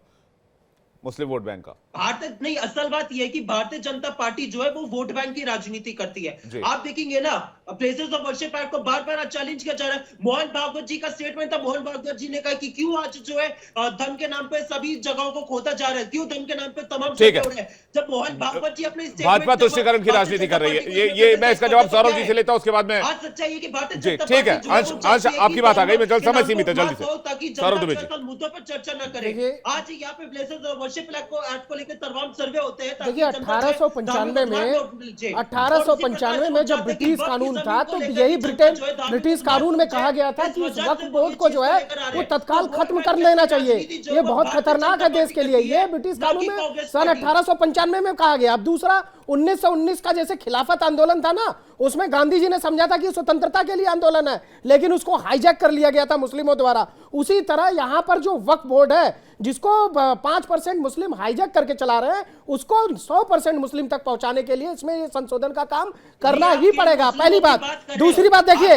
मुस्लिम वोट बैंक का? भारतीय नहीं, असल बात यह है कि भारतीय जनता पार्टी जो है वो वोट बैंक की राजनीति करती है। आप देखेंगे ना, प्लेसेस ऑफ वर्शिप एक्ट को बार बार चैलेंज किया जा रहा है। मोहन भागवत जी का स्टेटमेंट था, मोहन भागवत जी ने कहा कि क्यों आज जो है धर्म के नाम पे सभी जगहों को खोदा जा रहा है, क्यों धर्म के नाम पे तमाम चीजें हो रही है। जब मोहन भागवत जी अपने भाजपा तुष्टीकरण की राजनीति कर रही है, ये मैं इसका जवाब सौरभ जी से लेता हूं, उसके बाद में आज सच्चाई है कि भारतीय जनता ठीक है। अंश आपकी बात आ गई, मैं जल्द समय सीमित है, जल्दी से ताकि सौरभ दुबे जी मुद्दों पर चर्चा न करें। आज यहाँ पे प्लेसेस ऑफ वर्शिप एक्ट को लेकर तमाम सर्वे होते हैं। देखिए 1895 में जब ब्रिटिश कानून था तो यही ब्रिटिश कानून में कहा गया था कि इस वक्फ बोर्ड को जो है वो तत्काल खत्म कर लेना चाहिए। ये बहुत खतरनाक है देश के लिए। ये ब्रिटिश कानून में सन 1895 में कहा गया। अब दूसरा 1919 का जैसे खिलाफत आंदोलन था ना, उसमें गांधी जी ने समझा था कि स्वतंत्रता के लिए आंदोलन है, लेकिन उसको हाईजैक कर लिया गया था मुस्लिमों द्वारा। उसी तरह यहां पर जो वक्फ बोर्ड है जिसको 5% मुस्लिम हाईजैक करके चला रहे हैं, उसको 100% मुस्लिम तक पहुंचाने के लिए इसमें ये संशोधन का काम करना ही पड़ेगा। पहली बात। दूसरी बात देखिए,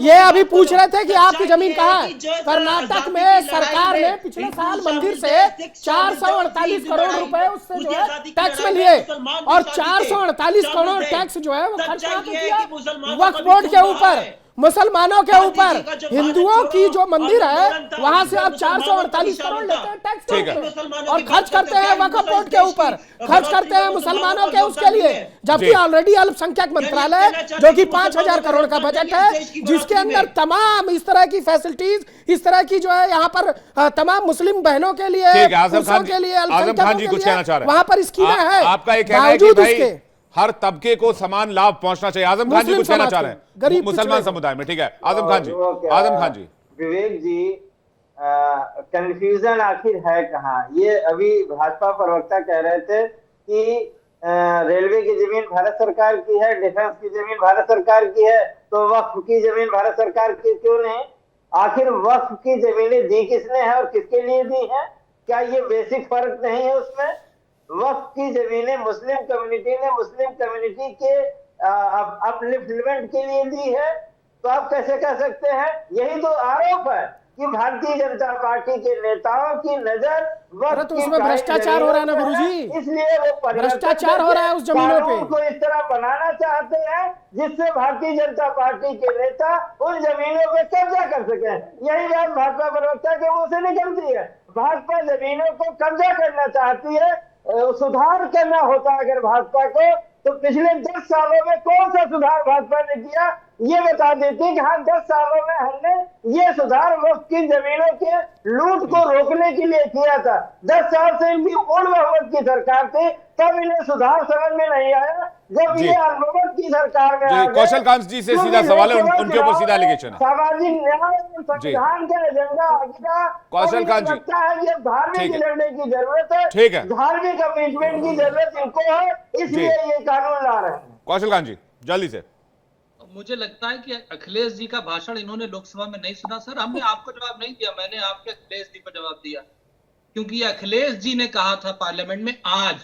ये अभी पूछ रहे थे कि आपकी जमीन कहां है। कर्नाटक में सरकार ने पिछले साल मंदिर से 448 करोड़ रुपए उससे जो है टैक्स में लिए, और 448 करोड़ टैक्स जो है वो खर्च किया वक्फ बोर्ड के ऊपर, मुसलमानों के ऊपर। हिंदुओं की जो मंदिर है वहां से आप 448 करोड़ लेते हैं टैक्स, और खर्च करते हैं वक्फ बोर्ड के ऊपर, खर्च करते हैं मुसलमानों के उसके लिए, जबकि ऑलरेडी अल्पसंख्यक मंत्रालय जो कि 5000 करोड़ का बजट है, जिसके अंदर तमाम इस तरह की फैसिलिटीज, इस तरह की जो है यहाँ पर तमाम मुस्लिम बहनों के लिए, पुरुषों के लिए, अल्पसंख्यकों के लिए वहां पर स्कीमें हैं। आपका एक कहना है कि भाई हर तबके को समान लाभ पहुंचना चाहिए। आजम खान जी कुछ कहना चाह रहे हैं मुसलमान समुदाय में, ठीक है आजम खान जी। विवेक जी, कंफ्यूजन आखिर है कहाँ? ये अभी भाजपा प्रवक्ता कह रहे थे कि रेलवे की जमीन भारत सरकार की है, डिफेंस की जमीन भारत सरकार की है, तो वक्फ की जमीन भारत सरकार की क्यों नहीं? आखिर वक्फ की जमीनें दी किसने है और किसके लिए दी है? क्या ये बेसिक फर्क नहीं है उसमें? वक्फ की जमीनें मुस्लिम कम्युनिटी ने मुस्लिम कम्युनिटी के अपलिफ्टमेंट के लिए दी है, तो आप कैसे कह सकते हैं? यही तो आरोप है कि भारतीय जनता पार्टी के नेताओं की नजर वक्त तो उसमें भ्रष्टाचार हो रहा है ना गुरुजी, इसलिए वो भ्रष्टाचार हो रहा है उस जमीनों पे को इस तरह बनाना चाहते हैं जिससे भारतीय जनता पार्टी के नेता उन जमीनों पे कब्जा कर सके। यही बात भाजपा प्रवक्ता के मुंह से निकलती है। भाजपा जमीनों को कब्जा करना चाहती है। सुधार करना होता अगर भाजपा को, तो पिछले 10 सालों में कौन सा सुधार भाजपा ने किया, ये बता देते कि हाँ 10 सालों में हमने ये सुधार वक्त की जमीनों के लूट को रोकने के लिए किया था। 10 साल से इनकी पूर्ण बहुमत की सरकार थी, तब इन्हें सुधार समझ में नहीं आया। जब ये अल्पमत की सरकार में आ गए, कौशल कांत जी से सीधा सवाल है, उनके ऊपर सीधा एलिगेशन है। सामाजिक न्याय संविधान का एजेंडा आगे कौशल कांत जी, लगता है ये धार्मिक लड़ने की जरूरत है, ठीक है, धार्मिक कमिटमेंट की जरूरत इनको है, इसलिए ये कानून ला रहे हैं। कौशल कांत जी जल्दी से। मुझे लगता है कि अखिलेश जी का भाषण इन्होंने लोकसभा में नहीं सुना। सर, हमने आपको जवाब नहीं दिया, मैंने आपके अखिलेश जी को जवाब दिया, क्योंकि अखिलेश जी ने कहा था पार्लियामेंट में आज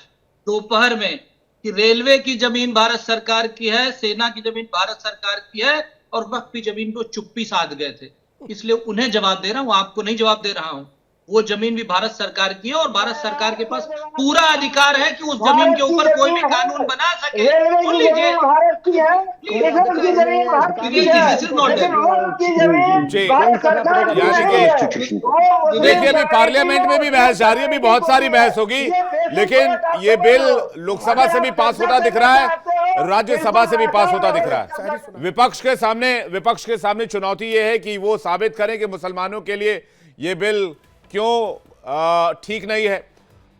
दोपहर में कि रेलवे की जमीन भारत सरकार की है, सेना की जमीन भारत सरकार की है, और वक्फ की जमीन को चुप्पी साध गए थे। इसलिए उन्हें जवाब दे रहा हूं, आपको नहीं जवाब दे रहा हूं। वो जमीन भी भारत सरकार की है और भारत सरकार के पास पूरा अधिकार है कि उस जमीन के ऊपर कोई भी कानून बना सके। सुन लीजिए, भारत की है, की जमीन भारत की है, देखिए अभी पार्लियामेंट में भी बहस जारी है, अभी बहुत सारी बहस होगी, लेकिन ये बिल लोकसभा से भी पास होता दिख रहा है, राज्यसभा से भी पास होता दिख रहा है। विपक्ष के सामने चुनौती ये है कि वो साबित करें कि मुसलमानों के लिए ये बिल क्यों ठीक नहीं है,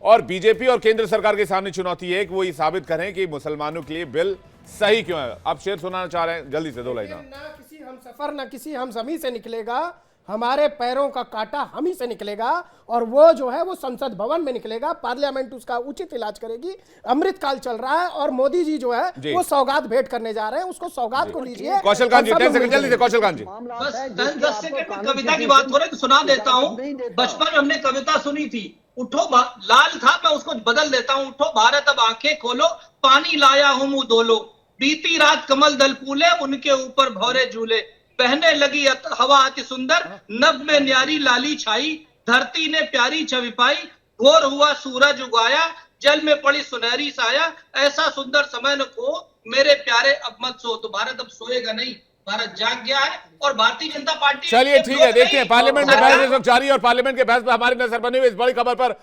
और बीजेपी और केंद्र सरकार के सामने चुनौती है कि वो ये साबित करें कि मुसलमानों के लिए बिल सही क्यों है। आप शेर सुनाना चाह रहे हैं, जल्दी से 2 लाइन। ना किसी हम सफर ना किसी हम जमी से निकलेगा, हमारे पैरों का कांटा हम ही से निकलेगा, और वो जो है वो संसद भवन में निकलेगा, पार्लियामेंट उसका उचित इलाज करेगी। अमृतकाल चल रहा है और मोदी जी जो है वो सौगात भेंट करने जा रहे हैं, उसको सौगात को लीजिए। कौशल कांत जी 10 सेकंड जल्दी से। कौशल कांत जी बस 10 सेकंड में कविता की बात हो रही है तो सुना देता हूँ। बचपन में हमने कविता सुनी थी, उठो लाल था, मैं उसको बदल देता हूँ। उठो भारत अब आंखें खोलो, पानी लाया हूं मुंह धो लो, बीती रात कमल दल फूले, उनके ऊपर भौरे झूले, पहने लगी हवा अति सुंदर, नभ में न्यारी लाली छाई, धरती ने प्यारी छवि पाई, भोर हुआ सूरज उगाया, जल में पड़ी सुनहरी साया, ऐसा सुंदर समय न खो मेरे प्यारे अब मत सो। तो भारत अब सोएगा नहीं, भारत जाग गया है, और भारतीय जनता पार्टी। चलिए ठीक है, देखते हैं पार्लियामेंट में बहस इस वक्त जारी है, और पार्लियामेंट के बहस पर हमारी नजर बनी हुई इस बड़ी खबर पर